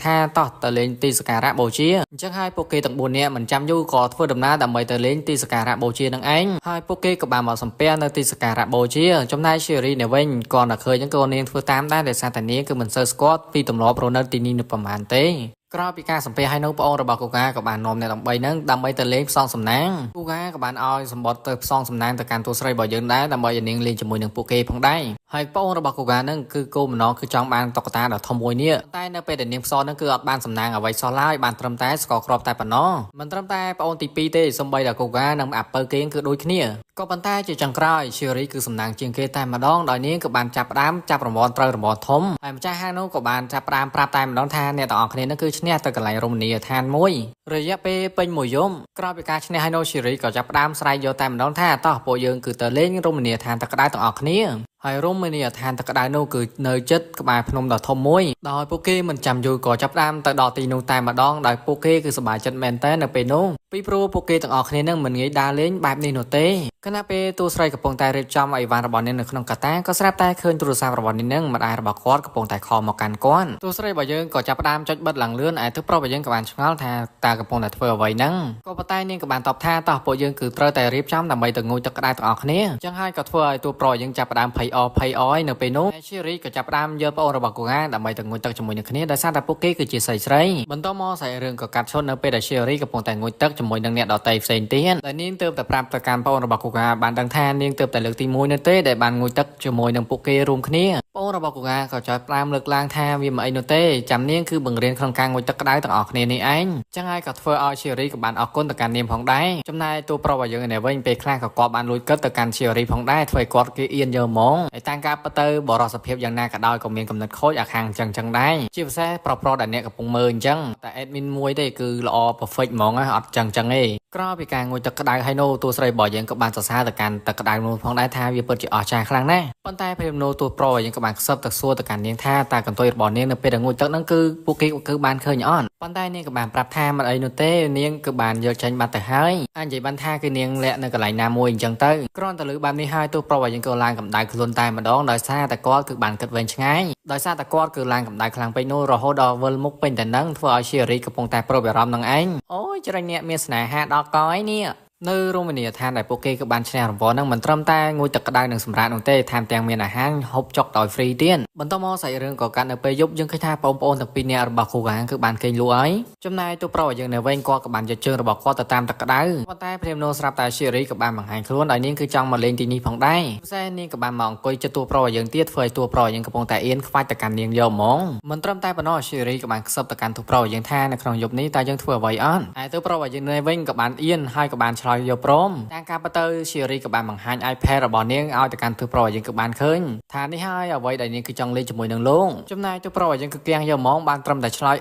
ថាតោះទៅលេងទីសក្ការៈបូជាអញ្ចឹងហើយពួកគេទាំង4នាក់មិនចាំយូរក៏ធ្វើដំណើរដើម្បីទៅលេងទីសក្ការៈបូជានឹងឯងហើយពួកគេក៏បានមកសំពះនៅទីសក្ការៈបូជាចំណែក Cherry នៅវិញគាត់តែឃើញហ្នឹងក៏នាងធ្វើតាមដែរដោយសារតែនាងគឺមិនសូវស្គាល់ពីទម្លាប់រស់នៅទីនេះនៅប្រហែលទេ ក្រោយពីការសំភាសឲ្យនៅប្អូនរបស់កូកាក៏បាននាំអ្នកដើម្បីនឹងដើម្បីទៅលេងផ្សងសំណាងកូកាក៏បានឲ្យសម្បត្តិទៅផ្សងសំណាងទៅកាន់ទូស្រីរបស់យើងដែរដើម្បីឲ្យនាងលេងជាមួយនឹងពួកគេផងដែរហើយប្អូនរបស់កូកានឹងគឺគោលបំណងគឺចង់បានតុក្កតាដ៏ធំមួយនេះតែនៅពេលដែលនាងផ្សងនឹងគឺអត់បានសំណាងអ្វីសោះឡើយបានត្រឹមតែស្ករគ្រាប់តែប៉ុណ្ណោះមិនត្រឹមតែប្អូនទី2ទេសូម្បីតែកូកានិងអាបើគេងគឺដូចគ្នាក៏ប៉ុន្តែជាចុងក្រោយឈេរីគឺសំណាងជាងគេតែម្ដងដោយនាងក៏បានចាប់ផ្ដើមចាប់រង្វាន់ត្រូវរង្វាន់ធំហើយម្ចាស់ហាងនោះក៏បានចាប់ផ្ដើមប្រាប់តែម្ដងថាអ្នកទាំងអស់គ្នានឹងគឺឈ្នះទៅកន្លែងរមណីយដ្ឋានមួយរយៈពេលពេញមួយយប់ក្រោយពីការឈ្នះហើយនោះឈេរីក៏ចាប់ផ្ដើមស្រែកយកតែម្ដងថាតោះពួកយើងគឺទៅលេងរមណីយដ្ឋានទឹកក្តៅទាំងអស់គ្នាហើយរមណីយដ្ឋានទឹកក្តៅនោះគឺនៅជិតក្បែរភ្នំដ៏ធំមួយដោយពួកគេមិនចាំយូរក៏ចាប់ផ្ដើមទៅដល់ទីនោះតែម្ដងដោយពួកគេគឺសប្បាយចិត្តមែនតើនៅពេលនោះពីព្រោះពួកគេទាំងអស់គ្នានឹងមិនងាយដើរលេងបែបនេះនោះទេខណៈពេលទូស្រីកំពុងតែរៀបចំអីវ៉ាន់របស់នាងនៅក្នុងកាតាក៏ស្រាប់តែឃើញទូរស័ព្ទរបស់នាងនឹងម្ដាយរបស់គាត់កំពុងតែខលមកកាន់គាត់ទូស្រីរបស់យើងក៏ចាប់ផ្ដើមចុចបិទឡើងលឿនឯទើបប្រុសរបស់យើងក៏បានឆ្ងល់ថាតើកំពុងតែធ្វើអ្វីហ្នឹងក៏ប៉ុន្តែនាងក៏បានតបថាតោះពួកយើងគឺត្រូវតែរៀបចំដើម្បីទៅងូតទឹកក្តៅទាំងអស់គ្នាអញ្ចឹងហើយក៏ធ្វើឲ្យទូប្រុសយើងចាប់ផ្ដើមភ័យអយនៅពេលនោះឈេរីក៏ចាប់ផ្ដើមយកប្អូនរបស់កូកាដើម្បីទៅងូតទឹកជាមួយនឹងគ្នាដោយសារតែពួកគេគឺជាស្រីស្រីបន្តមកសាច់រឿងក៏កាត់ឈុតនៅពេលដែលឈេរីកំពុងតែងូតទឹកជាមួយនឹងអ្នកដទៃផ្សេងទៀតដែលនាងទើបតែប្រាប់ទៅកាន់ប្អូនរបស់កូកាបានដឹងថានាងទើបតែលើកទី1នៅទេដែលបានងូតទឹកជាមួយនឹងពួកគេរួមគ្នាប្អូនរបស់កូកាក៏ចាប់ផ្ដើមលើកឡើងថាវាមិនអីនោះទេចាំនាងគឺបង្រៀនក្នុងការងូតទឹកក្តៅទាំងអស់គ្នានេះឯងចឹងហើយក៏ធ្វើឲ្យឈេរីក៏បានអរគុណទៅកាន់នាងផងដែរចំណែកតួប្រុសរបស់យើងឯវិញពេលខ្លះក៏គាត់បានលួចគិតទៅកាន់ឈេរីផងដែរធ្វើឲ្យគាត់គេអៀនយកហ្មងហើយតាមការពិតទៅបរិសុទ្ធភាពយ៉ាងណាក៏ដោយក៏មានកំណត់ខូចអាខាងចឹងដែរជាពិសេសប្រុសដែលអ្នកកំពុងមើលអញ្ចឹងតែ admin មួយទេគឺល្អ perfect ហ្មងអត់ចឹងទេក្រោយពីការងូតទឹកក្តៅហើយនោះតួស្រីរបស់យើងក៏បានសរសើរទៅកាន់ទឹកក្តៅនោះផងដែរថាវាពិតជាអស្ចារ្យខ្លាំងណាស់ប៉ុន្តែពេលនោះតួប្រុសយើងក៏បានខ្សឹបទៅសួរទៅកាន់នាងថាតើកន្ទុយរបស់នាងនៅពេលដែលងូតទឹកហ្នឹងគឺពួកគេគឺបានឃើញអត់ប៉ុន្តែនាងក៏បានប្រាប់ថាមិនអីនោះទេនាងគឺបានយកចេញបាត់ទៅហើយអាចនិយាយបានថាគឺនាងលាក់នៅកន្លែងណាមួយអញ្ចឹងទៅគ្រាន់តែលើបែបនេះហើយតួប្រុសរបស់យើងក៏ឡើងកម្ដៅខ្លួនតែម្ដងដោយសារតែគាត់គឺបានគិតវែងឆ្ងាយដោយសារតែគាត់គឺឡើងកម្ដៅខ្លាំងពេកនោះរហូតដល់វិលមុខពេញតែនឹងធ្វើឲ្យឈេរីកំពុងតែប្រុសអារម្មណ៍នឹងឯងអូយច្រេញអ្នកមានស្នេហាដល់កយនេះនៅរមណីយដ្ឋានដែលពួកគេក៏បានឈ្នះរង្វាន់នឹងមិនត្រឹមតែងូតទឹកក្តៅនិងសម្រាប់នោះទេថែមទាំងមានអាហារហូបចុកដោយហ្វ្រីទៀតបន្តមកសាច់រឿងក៏កាត់នៅពេលយប់យើងឃើញថាបងប្អូនទាំងពីរនាក់របស់គូកាគឺបានគេងលក់ហើយចំណែកទូប្រុសយើងនៅវិញគាត់ក៏បានយកជើងរបស់គាត់ទៅតាមទឹកក្តៅប៉ុន្តែព្រាមនោះស្រាប់តែឈេរីក៏បានបង្ហាញខ្លួនឲ្យនាងគឺចង់មកលេងទីនេះផងដែរផ្សេងនាងក៏បានមកអង្គុយចិត្តទូប្រុសយើងទៀតធ្វើឲ្យទូប្រុសយើងកំពុងតែអៀនខ្វាច់ទៅកាន់នាងយកហ្មងមិនត្រឹមតែប៉ុណ្ណោះឈេរីក៏បានខ្សឹបទៅកាន់ទូប្រុសយើងថានៅក្នុងយប់នេះតើយើងធ្វើអ្វីអត់ហើយទូប្រុសយើងនៅវិញក៏បានអៀនហើយក៏បានឆ្លើយយកព្រមតាមការពិតទៅឈេរីក៏បានបង្ហាញ iPad របស់នាងឲ្យទៅកាន់ទូប្រុសយើងក៏បានឃើញថានេះហើយអ្វីដែលនាងគឺចង់លេងជាមួយនឹងលោកចំណែកទូប្រុសយើងគឺគៀងយកហ្មងបានត្រឹមតែឆ្លើយ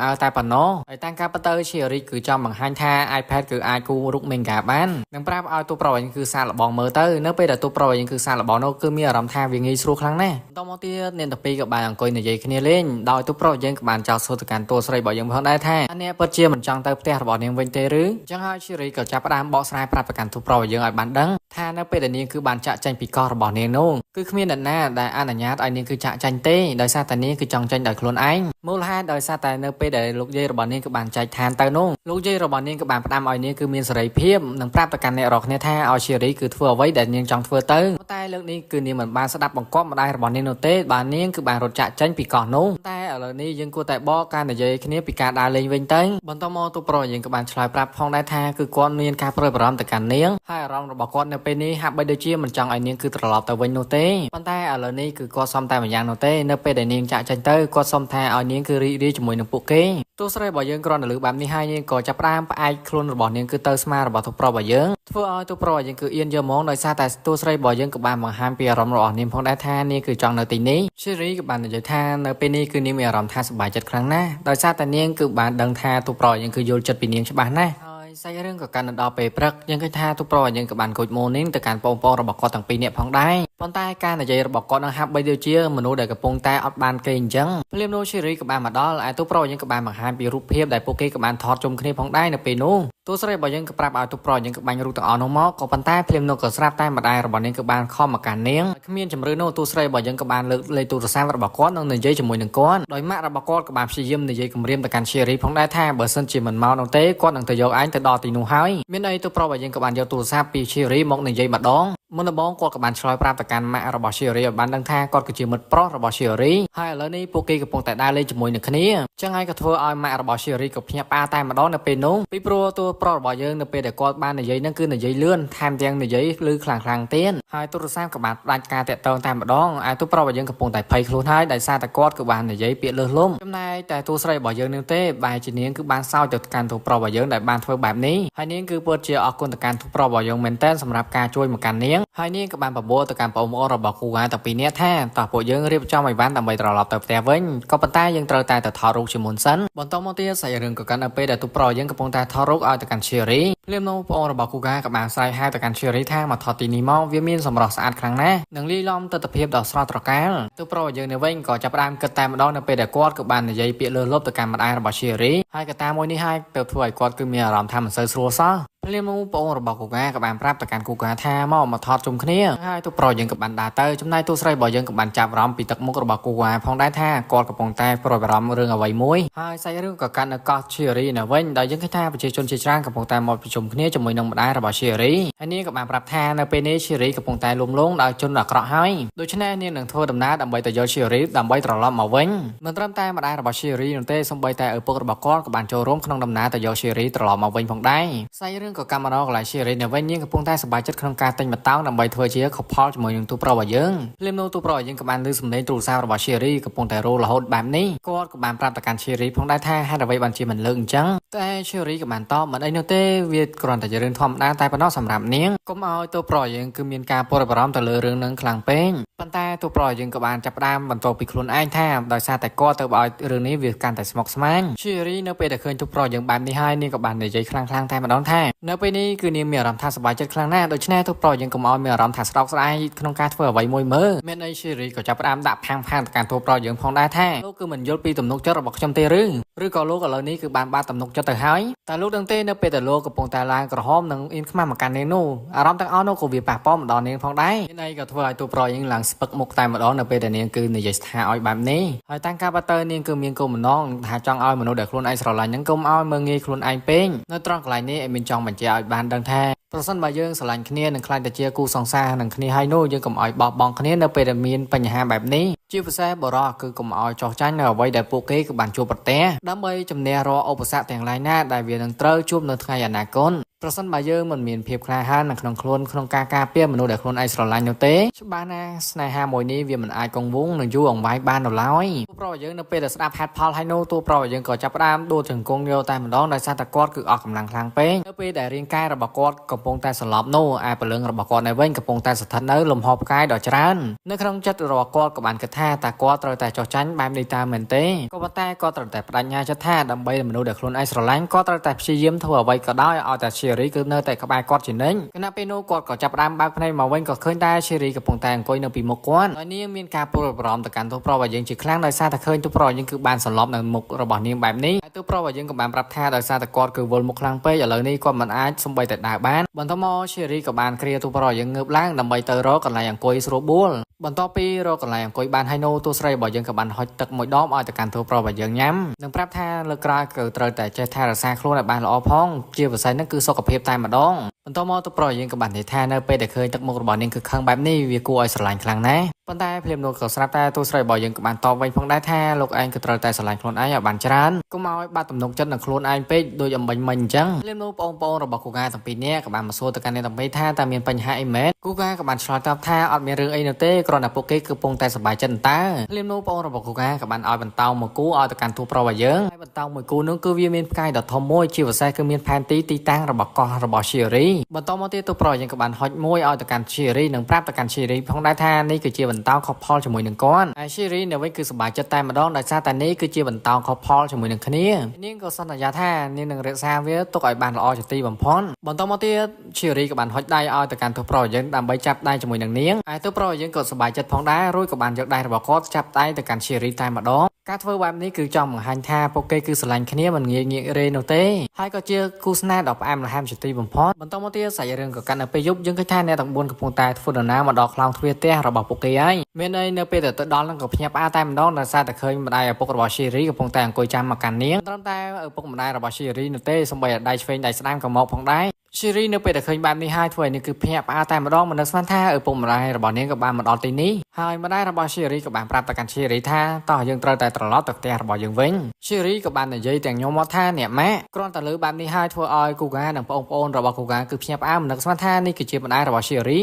អឺតែប៉ុណ្ណោះហើយតាមការពិតទៅឈេរីគឺចង់បង្ហាញថា iPad គឺអាចគូររូបមេងកាបាននឹងប្រាប់ឲ្យទូប្រុសយើងគឺសាកល្បងមើលទៅនៅពេលដែលទូប្រុសយើងគឺសាកល្បងនោះគឺមានអារម្មណ៍ថាវាងាយស្រួលខ្លាំងណាស់បន្តមកទៀតអ្នកទាំងពីរក៏បានអង្គុយនិយាយគ្នាលេងដោយទូប្រុសយើងក៏បានចោទសួរទៅកាន់តួស្រីរបស់យើងផងដែរថាអ្នកពិតជាមិនចង់ទៅផ្ទះរបស់នាងវិញទេឬអញ្ចឹងហើយឈេរីក៏ចាប់ផ្ដើមបកស្រាយប្រាប់ទៅកាន់ទូប្រុសយើងឲ្យបានដឹងថានៅពេលដែលនាងគឺបានចាក់ចេញពីកោះរបស់នាងនោះគឺគ្មានអ្នកណាដែលអនុញ្ញាតឲ្យនាងគឺចាក់ចេញទេដោយសារតែនាងគឺចង់ចេញដោយខ្លួនឯងមូលហេតុដោយសារតែនៅពេលដែលលោកយាយរបស់នាងគឺបានចែកឋានទៅនោះលោកយាយរបស់នាងគឺបានផ្ដាំឲ្យនាងគឺមានសេរីភាពនិងប្រាប់ទៅកាន់អ្នករាល់គ្នាថាឲ្យឈេរីគឺធ្វើអ្វីដែលនាងចង់ធ្វើទៅតែលើកនេះគឺនាងមិនបានស្ដាប់បង្គាប់ម្ដាយរបស់នាងនោះទេបាទនាងគឺបានរត់ចាក់ចេញពីកោះនោះតែឥឡូវនេះយើងគួរតែបកការនិយាយគ្នាពីការដើរលេងវិញទៅបន្តមកទូប្រុសយើងក៏បានឆ្លើយប្រាប់ផងដែរថាគឺគាត់មានការព្រួយបារម្ភទៅកាន់នាងហើយអារម្មណ៍របស់គាត់នៅពេលនេះហាក់បីដូចជាមិនចង់ឲ្យនាងគឺត្រឡប់ទៅវិញនោះទេប៉ុន្តែឥឡូវនេះគឺគាត់សុំតែម្យ៉ាងនោះទេនៅពេលដែលនាងចាក់ចេញទៅគាត់សុំថាឲ្យនាងគឺរីករាយជាមួយនឹងពួកគេទោះស្រីរបស់យើងគ្រាន់តែលើបែបនេះហើយនាងក៏ចាប់ផ្ដើមផ្អែកខ្លួនរបស់នាងគឺទៅស្មារបស់ទូប្រុសរបស់យើងធ្វើឲ្យទូប្រុសរបស់យើងគឺអៀនយកហ្មងដោយសារតែទោះស្រីរបស់យើងក៏បានបង្ហាញពីអារម្មណ៍របស់នាងផងដែរថានាងគឺចង់នៅទីនេះឈេរីក៏បាននិយាយថានៅពេលនេះគឺនាងមានអារម្មណ៍ថាសប្បាយចិត្តខ្លាំងណាស់ដោយសារតែនាងគឺបានដឹងថាទូប្រុសយើងគឺយល់ចិត្តពីនាងច្បាស់ណាស់សាច់រឿងក៏កាន់ដល់ពេលព្រឹកយើងឃើញថាទូប្រុសយើងក៏បាន Good morning ទៅកាន់បងប្អូនរបស់គាត់ទាំងពីរនាក់ផងដែរប៉ុន្តែការនិយាយរបស់គាត់នឹងហាក់បីដូចជាមនុស្សដែលកំពុងតែអត់បានគេអញ្ចឹងភ្លាមនោះឈេរីក៏បានមកដល់ឯទូប្រុសយើងក៏បានបង្ហាញពីរូបភាពដែលពួកគេក៏បានថតជុំគ្នាផងដែរនៅពេលនោះតួស្រីរបស់យើងក៏ប្រាប់ឲ្យទូប្រុសយើងក៏បាញ់រូបទាំងអស់នោះមកក៏ប៉ុន្តែភ្លាមនោះក៏ស្រាប់តែម្ដាយរបស់នាងក៏បានខំមកកាន់នាងគ្មានជំរឿននោះតួស្រីរបស់យើងក៏បានលើកលេខទូរស័ព្ទរបស់គាត់និងនិយាយជាមួយនឹងគាត់ដោយម៉ាក់របស់គាត់ក៏បានព្យាយាមនិយាយគំរាមទៅកាន់ឈេរីផងដែរថាបើសិនជាមិនមកនោះទេគាត់នឹងទៅយកឯងទៅដល់ទីនោះហើយមានអីទូប្រុសរបស់យើងក៏បានយកទូរស័ព្ទពីឈេរីមកនិយាយម្ដងមុនដំបូងគាត់ក៏បានឆ្លើយប្រាប់ទៅ កាន់ម៉ាក់របស់ជារីឲ្យបានដឹងថាគាត់គឺជាមិត្តប្រុសរបស់ជារីហើយឥឡូវនេះពួកគេកំពុងតែដើរលេងជាមួយនឹងគ្នាចឹងហើយក៏ធ្វើឲ្យម៉ាក់របស់ជារីក៏ភ្ញាក់ផ្អើលតែម្ដងនៅពេលនោះពីព្រោះតួប្រុសរបស់យើងនៅពេលដែលគាត់បាននិយាយហ្នឹងគឺនិយាយលឿនថែមទាំងនិយាយឮខ្លាំងៗទៀតហើយទូរស័ព្ទក៏បានផ្ដាច់ការតាក់ទងតែម្ដងហើយតួប្រុសរបស់យើងកំពុងតែភ័យខ្លួនហើយដោយសារតែគាត់ក៏បាននិយាយពាក្យលើសលំចំណែកតែតួស្រីរបស់យើងនឹងទេបែរជានាងគឺបានសោកទៅកាន់តួប្រុសរបស់យើងដែលបានធ្វើបែបនេះហើយនាងគឺពិតជាអរគុណទៅកាន់តួប្រុសរបស់យើងមែនទែនសម្រាប់ការជួយមកកាន់នាងហើយនាងក៏បានបបួលទៅកាន់ប្អូនៗរបស់គូការទាំងពីរនាក់ថាតោះពួកយើងរៀបចំអីវ៉ាន់ដើម្បីត្រឡប់ទៅផ្ទះវិញក៏ប៉ុន្តែយើងត្រូវតែទៅថតរូបជាមុនសិនបន្តមកទៀតសាច់រឿងក៏កាន់នៅពេលដែលតួប្រុសយើងកំពុងតែថតរូបឲ្យទៅកាន់ឈេរីភ្លាមនោះប្អូនរបស់គូការក៏បានស្រែកហៅទៅកាន់ឈេរីថាមកថតទីនេះមកវាមានសម្រស់ស្អាតខ្លាំងណាស់និងលាយឡំទិដ្ឋភាពដ៏ស្រស់ត្រកាលតួប្រុសយើងនៅវិញក៏ចាប់ផ្ដើមគិតតែម្ដងនៅពេលដែលគាត់ក៏បាននិយាយពាក្យលើសលប់ទៅកាន់ម្ដាយរបស់ឈេរីហើយកត្តាមួយនេះហើយទៅធ្វើឲ្យគាត់គឺមានអារម្មណ៍ថាមិនសូវស្រួលសោះភ្លាមនោះប្អូនរបស់គូការក៏បានប្រាប់ទៅកាន់គូការថាមកថតជុំគ្នាហើយតួប្រុសយើងក៏បានដើរទៅចំណែកតួស្រីរបស់យើងក៏បានចាប់អារម្មណ៍ពីទឹកមុខរបស់គូការផងដែរថាគាត់កំពុងតែព្រួយបារម្ភរឿងអ្វីមួយហើយសាច់រឿងក៏កាន់នៅកោះឈេរីនៅវិញដែលយើងឃើញថាប្រជាជនជាច្រើនកំពុងតែមកប្រជុំគ្នាជាមួយនឹងម្ដាយរបស់ឈេរីហើយនាងក៏បានប្រាប់ថានៅពេលនេះឈេរីកំពុងតែលំលងដោយជនអាក្រក់ហើយដូច្នេះនាងនឹងធ្វើដំណើរដើម្បីទៅយកឈេរីដើម្បីត្រឡប់មកវិញមិនត្រឹមតែម្ដាយរបស់ឈេរីនោះទេសូម្បីតែឪពុករបស់គាត់ក៏បានចូលរួមក្នុងដំណើរទៅយកឈេរីត្រឡប់មកវិញផងដែរសាច់រឿងក៏កម្មរកន្លែងឈេរីនៅវិញនាងកំពុងតែសប្បាយចិត្តក្នុងការទិញបតោងដើម្បីធ្វើជាខុសផលជាមួយនឹងទូប្រុសរបស់យើងភ្លាមនោះទូប្រុសរបស់យើងក៏បានឮសំឡេងទូរស័ព្ទរបស់ឈេរីកំពុងតែរោរហូតបែបនេះគាត់ក៏បានប្រាប់ទៅកាន់ឈេរីផងដែរថាហេតុអ្វីបានជាមិនលើកអញ្ចឹងតែឈេរីក៏បានតបមិនអីនោះទេវាគ្រាន់តែជារឿងធម្មតាតែប៉ុណ្ណោះសម្រាប់នាងកុំឲ្យទូប្រុសយើងគឺមានការព្រួយបារម្ភទៅលើរឿងនឹងខ្លាំងពេកប៉ុន្តែទូប្រុសយើងក៏បានចាប់ផ្ដើមបន្តពីខ្លួនឯងថាដោយសារតែគាត់ទៅឲ្យរឿងនេះវាកាន់តែស្មុគស្មាញឈេរីនៅពេលដែលឃើញទូប្រុសយើងបែបនេះហើយនាងក៏បាននិយាយខ្លាំងៗតែម្ដងថានៅពេលនេះគឺនាងមានអារម្មណ៍ថាសប្បាយចិត្តខ្លាំងណាស់ដូច្នេះទូប្រុសយើងកុំឲ្យមានអារម្មណ៍ថាស្ដោកស្ដាយក្នុងការធ្វើអ្វីមួយមើលមានអីឈេរីក៏ចាប់ផ្ដើមដាក់ផាំងទៅកាន់ទូប្រុសយើងផងដែរថាលោកគឺមិនយល់ពីទំនុកចិត្តរបស់ខ្ញុំទេឬក៏លោកឥឡូវនេះគឺបានបាត់ទំនុកចិត្តទៅហើយតែលោកដឹងទេនៅពេលដែលលោកកំពុងតែឡើងក្រហមនិងអៀនខ្មាស់មកកាន់នាងនោះអារម្មណ៍ទាំងអស់នោះក៏វាប៉ះពាល់មកដល់នាងផងដែរមានអីក៏ធ្វើឲ្យទូប្រុសយើងឡើងស្ពឹកមុខតែម្ដងនៅពេលដែលនាងគឺនិយាយស្ថាឲ្យបែបនេះហើយតាំងកាលបាត់ទៅនាងគឺមានគោលបំណងថាចង់ឲ្យមនុស្សដែលខ្លួនឯងស្រឡាញ់ហ្នឹងកុំឲ្យមើងងាយខ្លួនឯងពេកនៅត្រង់កន្លែងនេះឯមានចង់បញ្ជាក់ឲ្យបានដឹងថាប្រសិនបើយើងស្រឡាញ់គ្នានឹងខ្លាចតែជាគូសង្សារនឹងគ្នាហើយនោះយើងកុំឲ្យបោះបង់គ្នានៅពេលដែលមានបញ្ហាបែបនេះជាពិសេសបរិសុទ្ធគឺកុំឲ្យចោះចាញ់នៅអ្វីដែលពួកគេគឺបានជួបប្រទះដើម្បីជំនះរាល់ឧបសគ្គទាំងឡាយណាដែលវានឹងត្រូវជួបនៅថ្ងៃអនាគតប្រសិនបើយើងមិនមានភាពក្លាហាននៅក្នុងខ្លួនក្នុងការការពារមនុស្សដែលខ្លួនឯងស្រឡាញ់នោះទេច្បាស់ណាស់ស្នេហាមួយនេះវាមិនអាចគង់វង្សនិងយូរអង្វែងបាននៅឡើយទូប្រុសយើងនៅពេលដែលស្ដាប់ហេតុផលហើយនោះទូប្រុសយើងក៏ចាប់ផ្ដើមដួលជង្គង់យកតែម្ដងដោយសារតែគាត់គឺអស់កម្លាំងខ្លាំងពេកនៅពេលដែលរាងកាយរបស់គាត់កំពុងតែសន្លប់នោះឯព្រលឹងរបស់គាត់នៅវិញកំពុងតែស្ថិតនៅលំហផ្កាយដ៏ច្រើននៅក្នុងចិត្តរបស់គាត់ក៏បានគិតថាតើគាត់ត្រូវតែចោះចាញ់បែបនេះតើមែនទេក៏ប៉ុន្តែគាត់ត្រូវតែបដិញ្ញាចិត្តថាដើម្បីមនុស្សដែលខ្លួនឯងស្រឡាញ់គាត់ត្រូវតែព្យាយាមធ្វើអ្វីក៏ដោយឲ្យតែឈេរីគឺនៅតែក្បែរគាត់ជានិញគណៈពេលនោះគាត់ក៏ចាប់ផ្ដើមបើកភ្នែកមកវិញក៏ឃើញតែឈេរីកំពុងតែអង្គុយនៅពីមុខគាត់ហើយនាងមានការព្រួយបារម្ភទៅកាន់ទូប្រុសរបស់យើងជាខ្លាំងដោយសារតែឃើញទូប្រុសយើងគឺបានសន្លប់នៅមុខរបស់នាងបែបនេះហើយទូប្រុសរបស់យើងក៏បានប្រាប់ថាដោយសារតែគាត់គឺវល់មុខខ្លាំងពេកឥឡូវនេះគាត់មិនអាចសំបីតែដើរបានបន្តមកឈេរីក៏បានគ្រាទូប្រុសយើងងើបឡើងដើម្បីទៅរកកន្លែងអង្គុយស្រួលបួលបន្ទាប់ពីរកកន្លែងអង្គុយបានហើយនោះទូស្រីរបស់យើងក៏បានហុចទឹកមួយដបឲ្យទៅកាន់ទូប្រុសរបស់យើងញ៉ាំនិងប្រាប់ថាលើកក្រោយគឺត្រូវតែចេះថែរក្សាខ្លួនឲ្យបានល្អផងជាពិសេសហ្នឹងគឺសុខភាពតែម្ដងបន្តមកទូប្រុសយើងក៏បាននិយាយថានៅពេលដែលឃើញទឹកមុខរបស់នាងគឺខឹងបែបនេះវាគួរឲ្យស្រឡាញ់ខ្លាំងណាស់ប៉ុន្តែភ្លាមនោះក៏ស្រាប់តែទូស្រីរបស់យើងក៏បានតបវិញផងដែរថាលោកឯងក៏ត្រូវតែស្រឡាញ់ខ្លួនឯងឲ្យបានច្រើនកុំឲ្យបាត់ទំនុកចិត្តនឹងខ្លួនឯងពេកដូចអំបញ្ញមិញអញ្ចឹងភ្លាមនោះបងប្អូនរបស់គូការទាំងពីរនាក់ក៏បានមកសួរទៅកាន់អ្នកទាំងពីរថាតើមានបញ្ហាអីមែនគូការក៏បានឆ្លើយតបថាអត់មានរឿងអីនោះទេគ្រាន់តែពួកគេគឺកំពុងតែសប្បាយចិត្តតើភ្លាមនោះបងរបស់គូការក៏បានឲ្យបន្តោងមួយគូឲ្យទៅកាន់ទូប្រុសរបស់យើងហើយបន្តោងមួយគូនោះគឺវាមានផ្កាយដ៏ធំមួយជាពិសេសគឺមានផែនទីទីតាំងរបស់កោះរបស់ឈេរីបន្តមកទៀតទូប្រុសយើងក៏បានហុចមួយឲ្យទៅកាន់ឈេរីនិងប្រាប់ទៅកាន់ឈេរីផងដែរថានេះគឺជាបន្តោងខុសផលជាមួយនឹងគាត់ហើយឈេរីនៅវិញគឺសប្បាយចិត្តតែម្ដងដោយសារតែនេះគឺជាបន្តោងខុសផលជាមួយនឹងគ្នានាងក៏សន្យាថានាងនឹងរក្សាវាទុកឲ្យបានល្អជាទីបំផុតបន្តមកទៀតឈេរីក៏បានហុចដៃឲ្យទៅកាន់ទូប្រុសយើងដើម្បីចាប់ដៃជាមួយនឹងនាងហើយទូប្រុសយើងក៏សប្បាយចិត្តផងដែររួចក៏បានយកដៃរបស់គាត់ចាប់ដៃទៅកាន់ឈេរីតែម្ដងការធ្វើបែបនេះគឺចង់បង្ហាញថាពួកគេគឺស្រឡាញ់គ្នាមិនងាយងាករេនោះទេហើយក៏ជាគូស្នេហ៍ដ៏ផ្អែមល្ហែមជាទីបំផុតបន្តមកទៀតសាច់រឿងក៏កាន់នៅពេលយប់យើងឃើញថាអ្នកទាំង4កំពុងតែធ្វើដំណើរមកដល់ខ្លោងទ្វារផ្ទះរបស់ពួកគេហើយមានអីនៅពេលទៅដល់នឹងក៏ភ្ញាក់ផ្អើលតែម្ដងដោយសារតែឃើញម្ដាយឪពុករបស់ឈេរីកំពុងតែអង្គុយចាំមកកាន់នាងត្រឹមតែឪពុកម្ដាយរបស់ឈេរីនោះទេសម្បីតែដៃឆ្វេងដៃស្ដាំក៏មកផងដែរ Siri នៅពេលដែលឃើញបែបនេះហើយធ្វើឲ្យនាងគឺភ្ញាក់ផ្អើលតែម្ដងមិននឹកស្មានថាឪពុកម្ដាយរបស់នាងក៏បានមកដល់ទីនេះហើយម្ដាយរបស់ Siri ក៏បានប្រាប់ទៅកាន់ Siri ថាតោះយើងត្រូវតែត្រឡប់ទៅផ្ទះរបស់យើងវិញ Siri ក៏បាននិយាយទាំងញោមមកថាអ្នកម៉ាក់គ្រាន់តែលើបែបនេះហើយធ្វើឲ្យ Kuga និងប្អូនៗរបស់ Kuga គឺភ្ញាក់ផ្អើលមិននឹកស្មានថានេះគឺជាម្ដាយរបស់ Siri